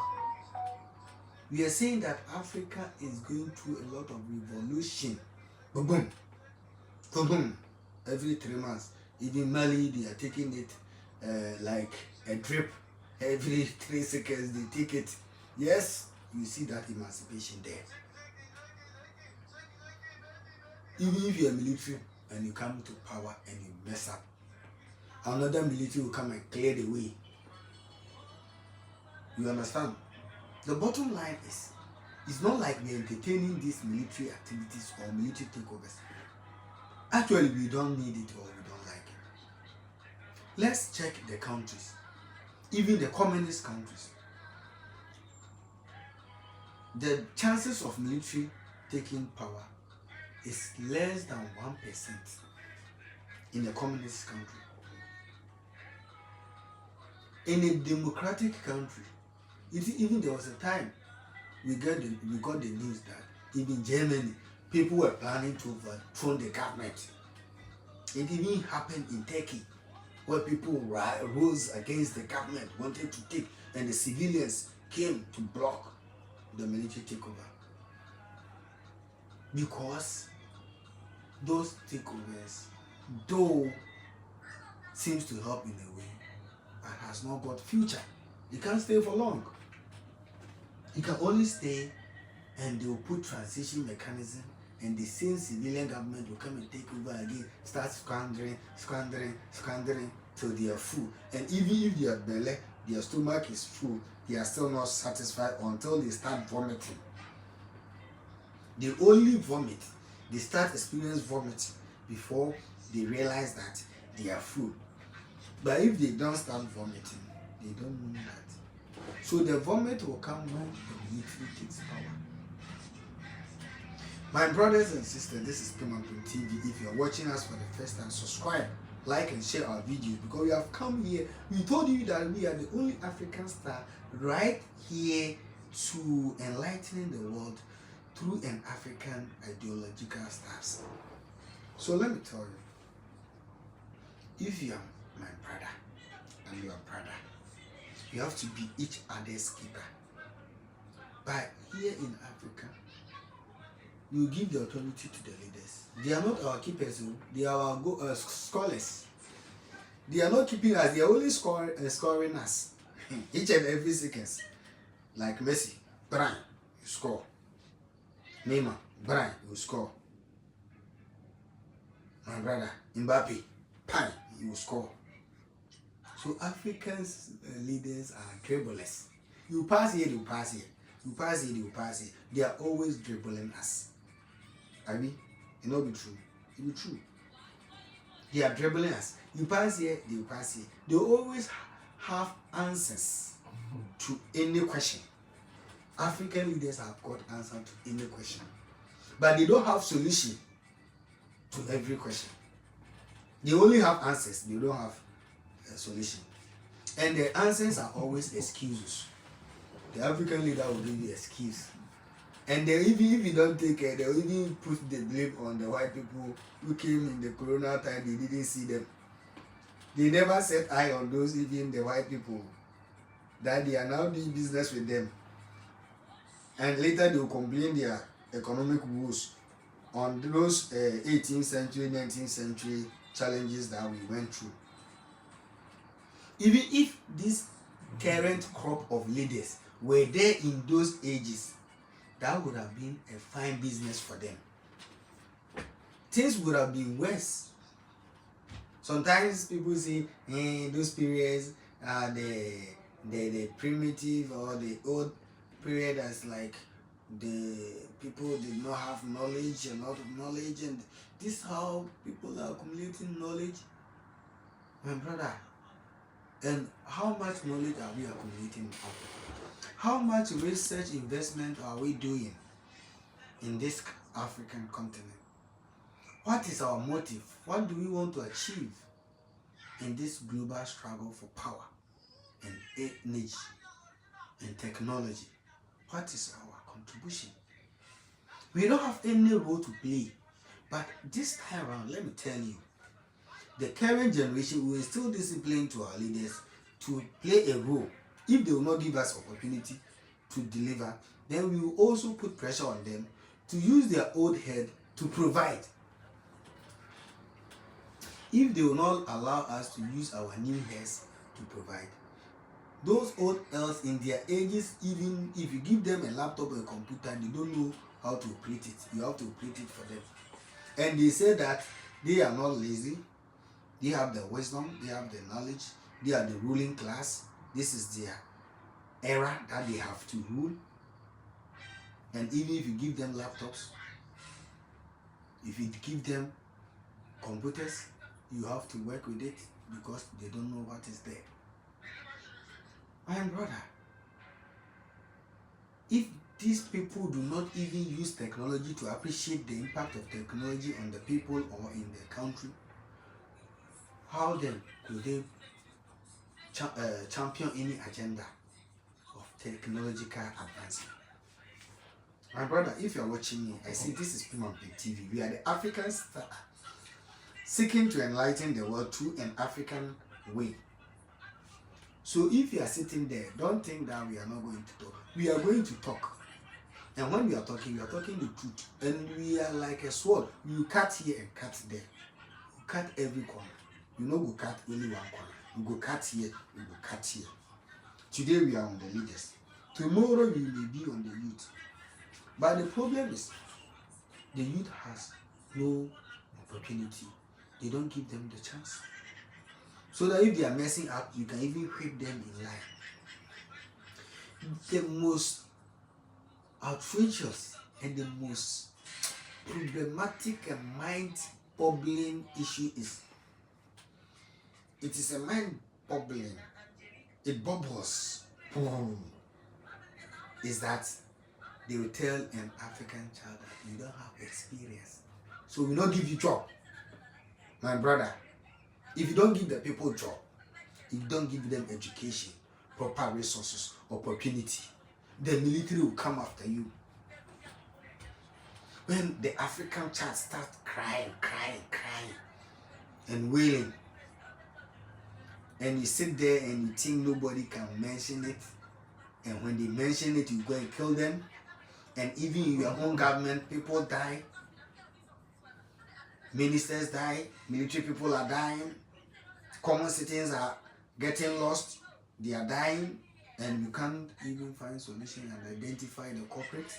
S1: We are saying that Africa is going through a lot of revolution. Boom, boom, boom, boom. Every 3 months. Even Mali, they are taking it like a drip. Every 3 seconds they take it. Yes, you see that emancipation there. Even if you are military and you come to power and you mess up, another military will come and clear the way. You understand? The bottom line is, it's not like we are entertaining these military activities or military takeovers. Actually, we don't need it or we don't like it. Let's check the countries, even the communist countries. The chances of military taking power is less than 1% in a communist country. In a democratic country, even there was a time we got the news that even Germany, people were planning to overthrow the government. It even happened in Turkey, where people rose against the government, wanted to take, and the civilians came to block the military takeover. Because those takeovers, though seems to help in a way, but has not got future. It can't stay for long. It can only stay, and they will put transition mechanism, and the same civilian government will come and take over again, start squandering till they are full. And even if their belly, their stomach is full, they are still not satisfied until they start vomiting. They only vomit. They start experiencing vomiting before they realize that they are full. But if they don't start vomiting, they don't know that. So the vomit will come when the military takes power. My brothers and sisters, this is Pim TV. If you are watching us for the first time, subscribe, like and share our videos, because we have come here. We told you that we are the only African star right here to enlightening the world through an African ideological stance. So let me tell you, if you are my brother and you are brother, you have to be each other's keeper. But here in Africa, you give the authority to the leaders. They are not our keepers, they are our scholars. They are not keeping us, they are only scoring us each and every seconds. Like Messi, Brian, you score. Neymar, Brian, you score. My brother, Mbappe, Pan, you score. So Africans leaders are dribblers. You pass here, you pass here. You pass here, you pass here. They are always dribbling us. I mean, it not be true. It be true. They are dribbling us. You pass here, they pass here. They always have answers to any question. African leaders have got answer to any question, but they don't have solution to every question. They only have answers. They don't have a solution, and the answers are always excuses. The African leader will give you excuse, and they even if you don't take care, they will even put the blame on the white people who came in the corona time. They didn't see them. They never set eye on those, even the white people, that they are now doing business with them. And later they will complain their economic woes on those 18th century, 19th century challenges that we went through. Even if this current crop of leaders were there in those ages, that would have been a fine business for them. Things would have been worse. Sometimes people say those periods are the primitive or the old period, as like the people did not have knowledge, a lot of knowledge, and this how people are accumulating knowledge. My brother, and how much knowledge are we accumulating in Africa? How much research investment are we doing in this African continent? What is our motive? What do we want to achieve in this global struggle for power and energy and technology? What is our contribution? We don't have any role to play. But this time around, let me tell you, the current generation will instill discipline to our leaders to play a role. If they will not give us opportunity to deliver, then we will also put pressure on them to use their old head to provide. If they will not allow us to use our new heads to provide, those old elves in their ages, even if you give them a laptop or a computer, they don't know how to operate it. You have to operate it for them. And they say that they are not lazy. They have the wisdom, they have the knowledge, they are the ruling class. This is their era that they have to rule. And even if you give them laptops, if you give them computers, you have to work with it because they don't know what is there. My brother, if these people do not even use technology to appreciate the impact of technology on the people or in the country, how then could they champion any agenda of technological advancement? My brother, if you are watching me, I see this is Pimampe TV. We are the African star seeking to enlighten the world through an African way. So if you are sitting there, don't think that we are not going to talk. We are going to talk. And when we are talking the truth. And we are like a sword. You cut here and cut there. You cut every corner. You know, we cut only one corner. You go cut here, you go cut here. Today we are on the leaders. Tomorrow we may be on the youth. But the problem is, the youth has no opportunity. They don't give them the chance. So that if they are messing up, you can even whip them in life. The most outrageous and the most problematic and mind-boggling issue is, it is a mind-boggling, it bubbles, is that they will tell an African child that you don't have experience, so we don't give you job. My brother, if you don't give the people job, if you don't give them education, proper resources, opportunity, the military will come after you. When the African child starts crying, and wailing, and you sit there and you think nobody can mention it, and when they mention it, you go and kill them, and even in your own government, people die, ministers die, military people are dying, common citizens are getting lost, they are dying, and you can't even find solution and identify the culprits.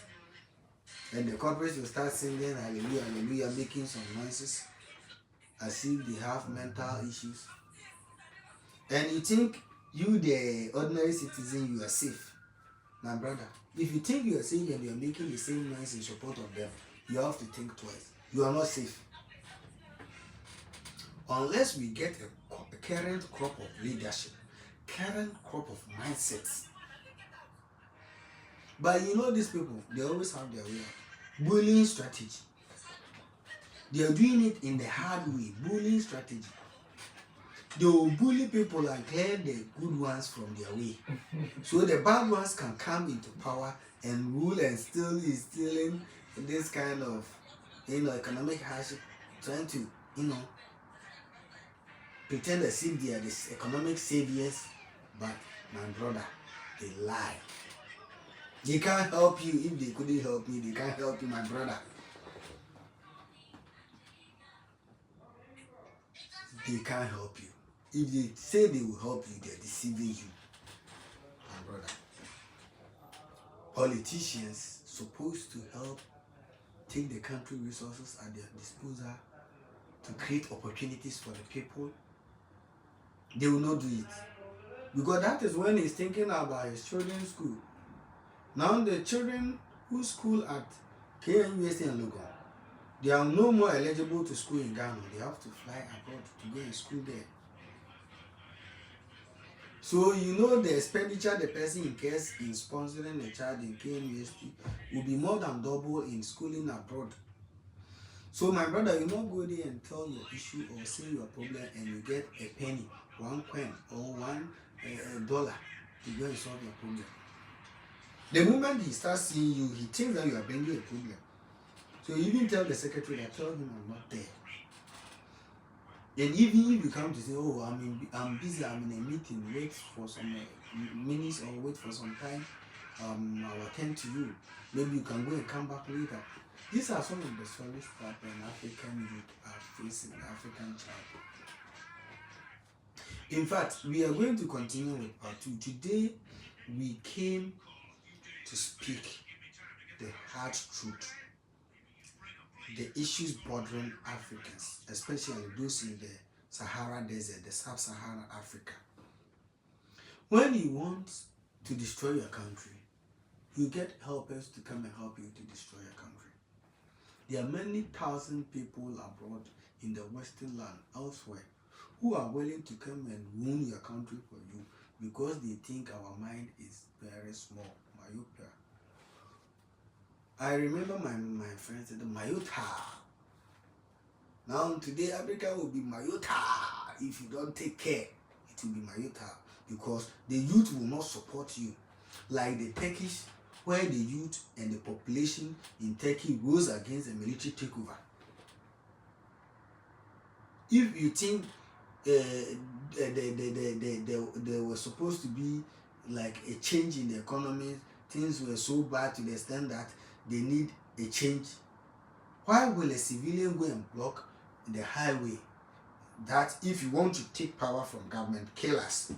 S1: And the culprits will start singing hallelujah, hallelujah, making some noises as if they have mental issues. And you think you, the ordinary citizen, you are safe. My brother, if you think you are safe and you are making the same noise in support of them, you have to think twice. You are not safe. Unless we get a current crop of leadership, current crop of mindsets. But you know these people, they always have their way. Bullying strategy. They are doing it in the hard way. Bullying strategy. They will bully people and clear the good ones from their way. So the bad ones can come into power and rule and still is stealing this kind of economic hardship, trying to pretend as if they are the economic saviors, but my brother, they lie. They can't help you. If they couldn't help me, they can't help you, my brother. They can't help you. If they say they will help you, they're deceiving you, my brother. Politicians supposed to help take the country resources at their disposal to create opportunities for the people. They will not do it. Because that is when he's thinking about his children's school. Now the children who school at KNUST and Logan, they are no more eligible to school in Ghana. They have to fly abroad to go and school there. So you know the expenditure the person incurs in sponsoring a child in KNUST will be more than double in schooling abroad. So my brother, you not go there and tell your issue or say your problem and you get a penny, 1 coin or $1 to go and solve your problem. The moment he starts seeing you, he thinks that you are bringing a problem. So you even tell the secretary that tell him I'm not there. And even if you come to say, oh, I'm busy, I'm in a meeting, wait for some minutes or wait for some time, I'll attend to you. Maybe you can go and come back later. These are some of the stories that an African youth are facing, an African child. In fact, we are going to continue with part 2. Today, we came to speak the hard truth, the issues bothering Africans, especially those in the Sahara Desert, the Sub-Saharan Africa. When you want to destroy your country, you get helpers to come and help you to destroy your country. There are many thousand people abroad in the Western land, elsewhere, who are willing to come and ruin your country for you because they think our mind is very small, myopia. I remember my friend said, Mayota. Now today Africa will be Mayota. If you don't take care, it will be Mayota. Because the youth will not support you. Like the Turkish, where the youth and the population in Turkey rose against the military takeover. If you think there was supposed to be like a change in the economy, things were so bad to the extent that they need a change, why will a civilian go and block the highway that if you want to take power from government, kill us?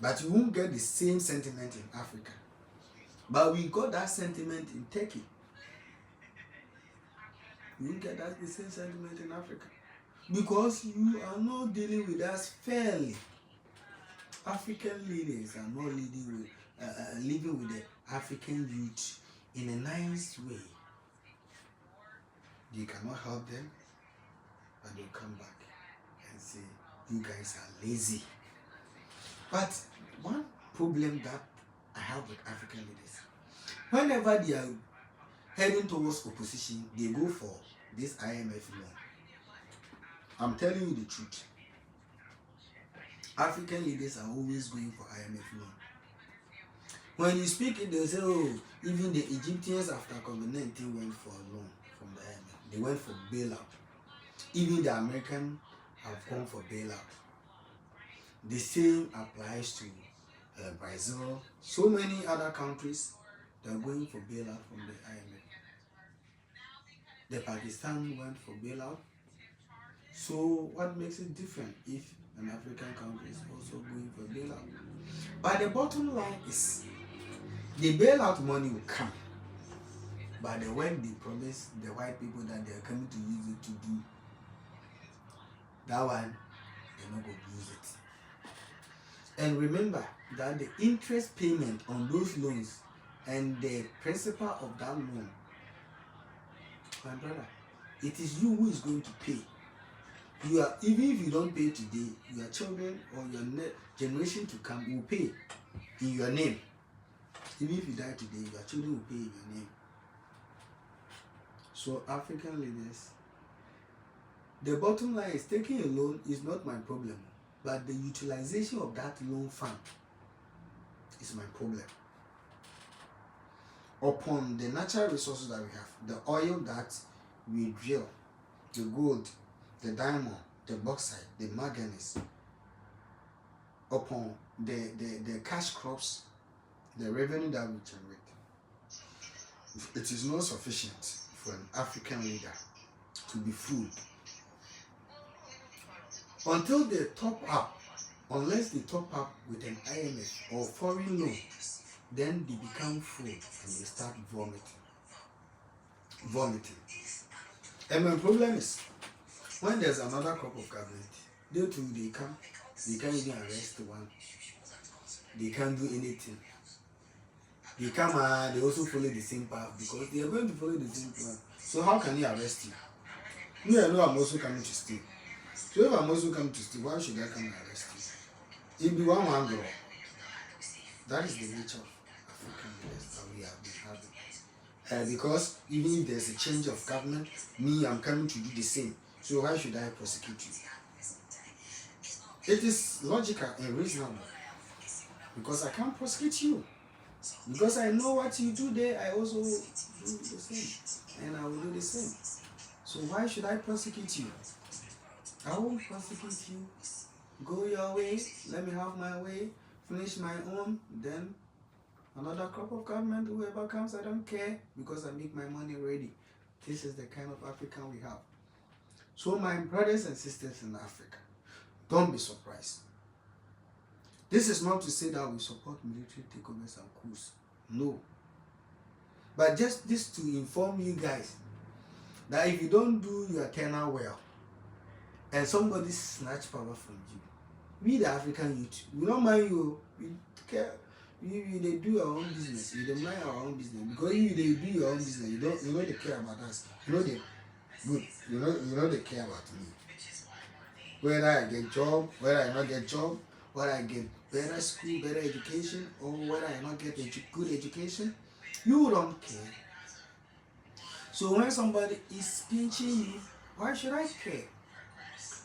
S1: But you won't get the same sentiment in Africa. But we got that sentiment in Turkey. You won't get the same sentiment in Africa. Because you are not dealing with us fairly. African leaders are not living with the African youth in a nice way. They cannot help them, but they'll come back and say, you guys are lazy. But one problem that I have with African leaders, whenever they are heading towards opposition, they go for this IMF loan. I'm telling you the truth. African leaders are always going for IMF loan. When you speak it, they say, oh, even the Egyptians after COVID-19 went for a loan from the IMF. They went for bailout. Even the Americans have gone for bailout. The same applies to Brazil. So many other countries that are going for bailout from the IMF. The Pakistan went for bailout. So what makes it different if an African country is also going for bailout? But the bottom line is, the bailout money will come, but the when they promise the white people that they are coming to use it to do that one, they're not going to use it. And remember that the interest payment on those loans and the principal of that loan, my brother, it is you who is going to pay. You are, even if you don't pay today, your children or your generation to come will pay in your name. Even if you die today, your children will pay in your name. So African leaders, the bottom line is, taking a loan is not my problem, but the utilization of that loan fund is my problem. Upon the natural resources that we have, the oil that we drill, the gold, the diamond, the bauxite, the manganese, upon the cash crops, the revenue that we generate, it is not sufficient for an African leader to be full until they top up. Unless they top up with an IMF or foreign loan, then they become full and they start vomiting. And my problem is, when there's another crop of government, they too, they can't even arrest one. They can't do anything. They come and they also follow the same path because they are going to follow the same path. So how can he arrest you? Me, I know I'm also coming to steal. So if I'm also coming to steal, why should I come and arrest you? It be one girl. That is the nature of African leaders that we have been having. Because even if there's a change of government, me, I'm coming to do the same. So why should I prosecute you? It is logical and reasonable. Because I can't prosecute you. Because I know what you do there, I also do the same. And I will do the same. So why should I prosecute you? I won't prosecute you. Go your way, let me have my way, finish my own, then another crop of government, whoever comes, I don't care, because I make my money ready. This is the kind of African we have. So my brothers and sisters in Africa, don't be surprised. This is not to say that we support military takeovers and coups. No. But just this to inform you guys that if you don't do your tenure well and somebody snatch power from you, we the African youth, we don't mind you. We care. They do our own business. We don't mind our own business. Because if they do your own business, you know they care about us. You know they good. You know they care about me. Whether I get job, whether I not get job, whether I get better school, better education, or whether I not get good education, you don't care. So when somebody is pinching you, why should I care?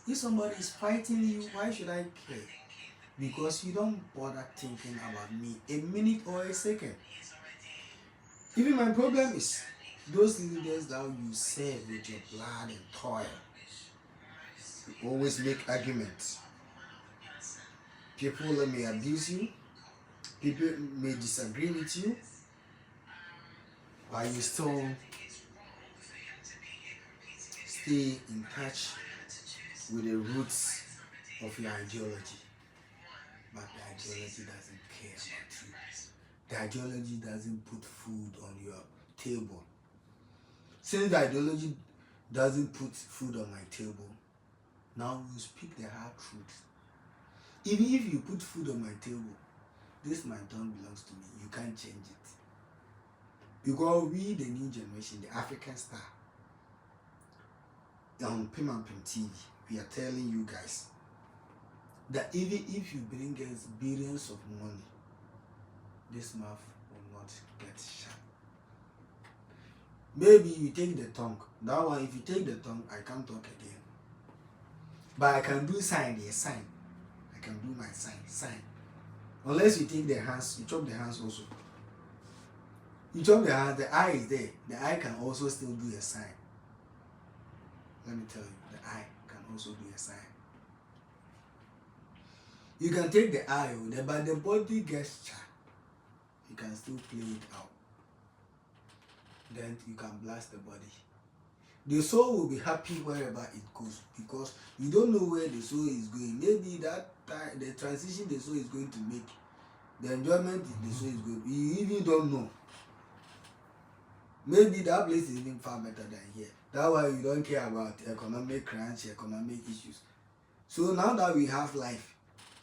S1: If somebody is fighting you, why should I care? Because you don't bother thinking about me a minute or a second. Even my problem is those leaders that you serve with your blood and toil. You always make arguments. People may abuse you. People may disagree with you. But you still stay in touch with the roots of your ideology. But the ideology doesn't care about you. The ideology doesn't put food on your table. Since the ideology doesn't put food on my table, now you speak the hard truth. Even if you put food on my table, this my tongue belongs to me. You can't change it. Because we, the new generation, the African star, on Pim and Pim TV, we are telling you guys that even if you bring us billions of money, this mouth will not get shut. Maybe you take the tongue. That one, if you take the tongue, I can't talk again. But I can do sign, a sign. I can do my sign. Unless you take the hands, you chop the hands also. You chop the hand, the eye is there. The eye can also still do a sign. Let me tell you, the eye can also do a sign. You can take the eye, but the body gesture, you can still play it out. Then you can blast the body. The soul will be happy wherever it goes because you don't know where the soul is going. Maybe that time, the transition the soul is going to make, the enjoyment the soul is going, you even don't know. Maybe that place is even far better than here. That's why you don't care about economic crunch, economic issues. So now that we have life,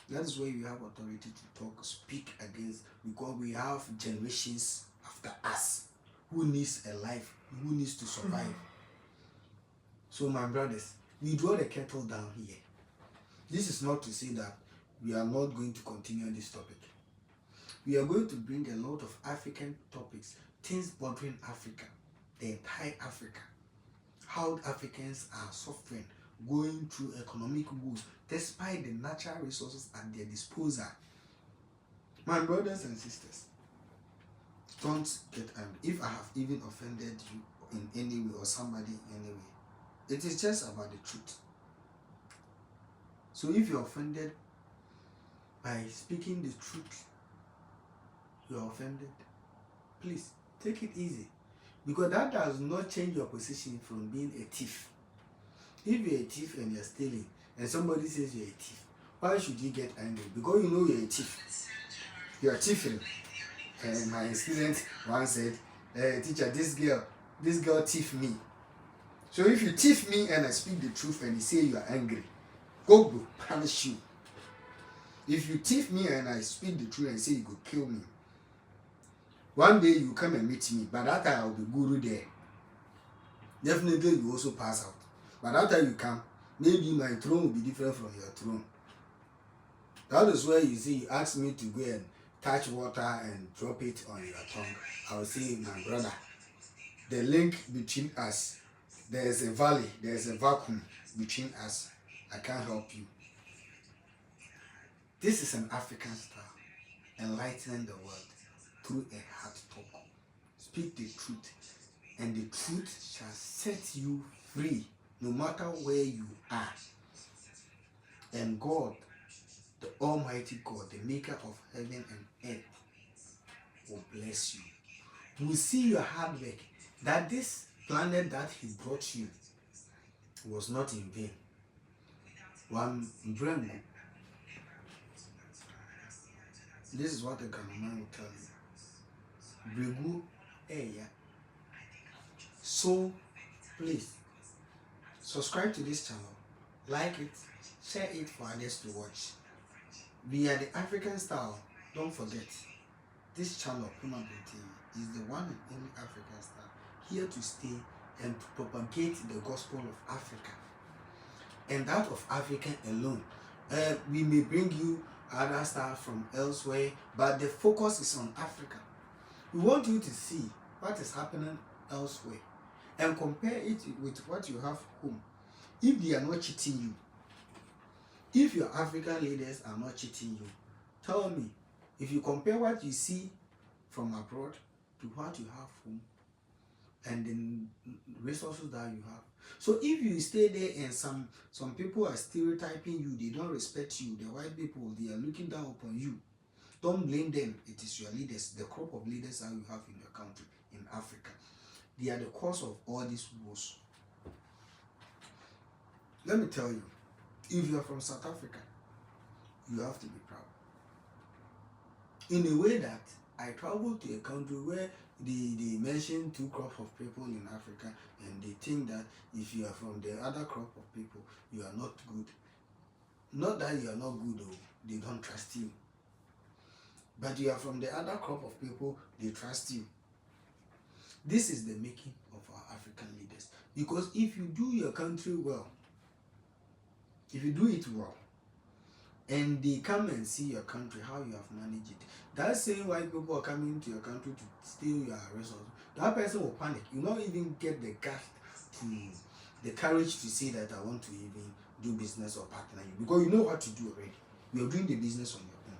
S1: that is where we have authority to talk, speak against, because we have generations after us who needs a life, who needs to survive. So my brothers, we draw the kettle down here. This is not to say that we are not going to continue this topic. We are going to bring a lot of African topics, things bothering Africa, the entire Africa, how Africans are suffering, going through economic woes, despite the natural resources at their disposal. My brothers and sisters, don't get angry. If I have even offended you in any way or somebody in any way, it is just about the truth. So if you're offended by speaking the truth, you're offended, please take it easy, because that does not change your position from being a thief. If you're a thief and you're stealing and somebody says you're a thief, why should you get angry? Because you know you're a thief. You're thieving. And my student once said, teacher, this girl thief me. So if you thief me and I speak the truth and you say you are angry, God will punish you. If you thief me and I speak the truth and say you could kill me, one day you come and meet me, but that time I'll be guru there. Definitely you also pass out. But after you come, maybe my throne will be different from your throne. That is where you see, you ask me to go and touch water and drop it on your tongue. I will say, my brother, the link between us, there is a valley, there is a vacuum between us. I can't help you. This is an African style, enlightening the world through a hard talk. Speak the truth, and the truth shall set you free, no matter where you are. And God, the Almighty God, the maker of heaven and earth, will bless you. Will see your hard work, that this planet that He brought you was not in vain. One brain. This is what the Ghanaian will tell you. Bregu Eya. So please subscribe to this channel, like it, share it for others to watch. We are the African style. Don't forget, this channel, Puma TV, is the one and only African style, here to stay and to propagate the gospel of Africa, and that of Africa alone. We may bring you other stuff from elsewhere, but the focus is on Africa. We want you to see what is happening elsewhere and compare it with what you have home. If they are not cheating you, if your African leaders are not cheating you, tell me, if you compare what you see from abroad to what you have home and the resources that you have. So if you stay there and some people are stereotyping you, they don't respect you, the white people, they are looking down upon you, don't blame them. It is your leaders, the crop of leaders that you have in your country, in Africa. They are the cause of all these wars. Let me tell you, if you are from South Africa, you have to be proud. In a way that I traveled to a country where they mention two crops of people in Africa, and they think that if you are from the other crop of people, you are not good. Not that you are not good, though, they don't trust you. But you are from the other crop of people, they trust you. This is the making of our African leaders. Because if you do your country well, if you do it well, and they come and see your country, how you have managed it, that same white people are coming to your country to steal your resources, that person will panic. You not even get the guts to, the courage to say that I want to even do business or partner you, because you know what to do already. You are doing the business on your own.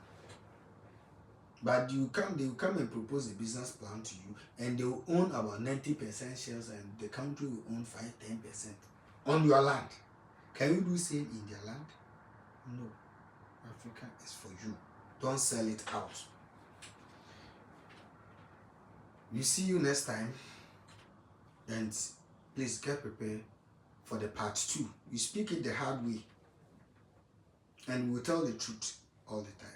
S1: But they will come and propose a business plan to you, and they will own about 90% shares, and the country will own 5-10% on your land. Can you do same in their land? No. Africa is for you. Don't sell it out. We see you next time, and please get prepared for the part 2. We speak it the hard way, and we will tell the truth all the time.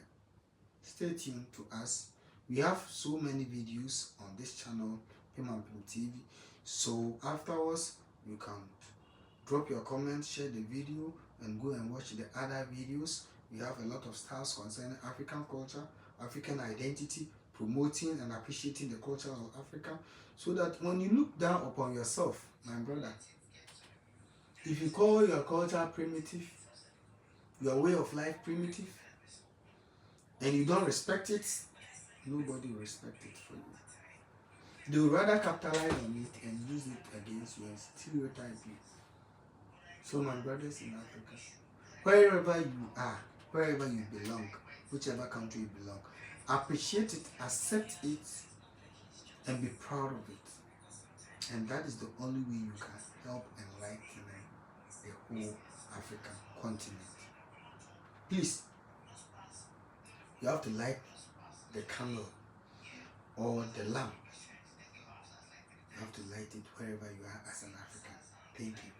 S1: Stay tuned to us. We have so many videos on this channel, Pim TV. So afterwards, you can drop your comments, share the video, and go and watch the other videos. We have a lot of stuff concerning African culture, African identity, promoting and appreciating the culture of Africa, so that when you look down upon yourself, my brother, if you call your culture primitive, your way of life primitive, and you don't respect it, nobody will respect it for you. They would rather capitalize on it and use it against you and stereotype you. So my brothers in Africa, wherever you are, wherever you belong, whichever country you belong, appreciate it, accept it, and be proud of it. And that is the only way you can help enlighten the whole African continent. Please, you have to light the candle or the lamp. You have to light it wherever you are as an African. Thank you.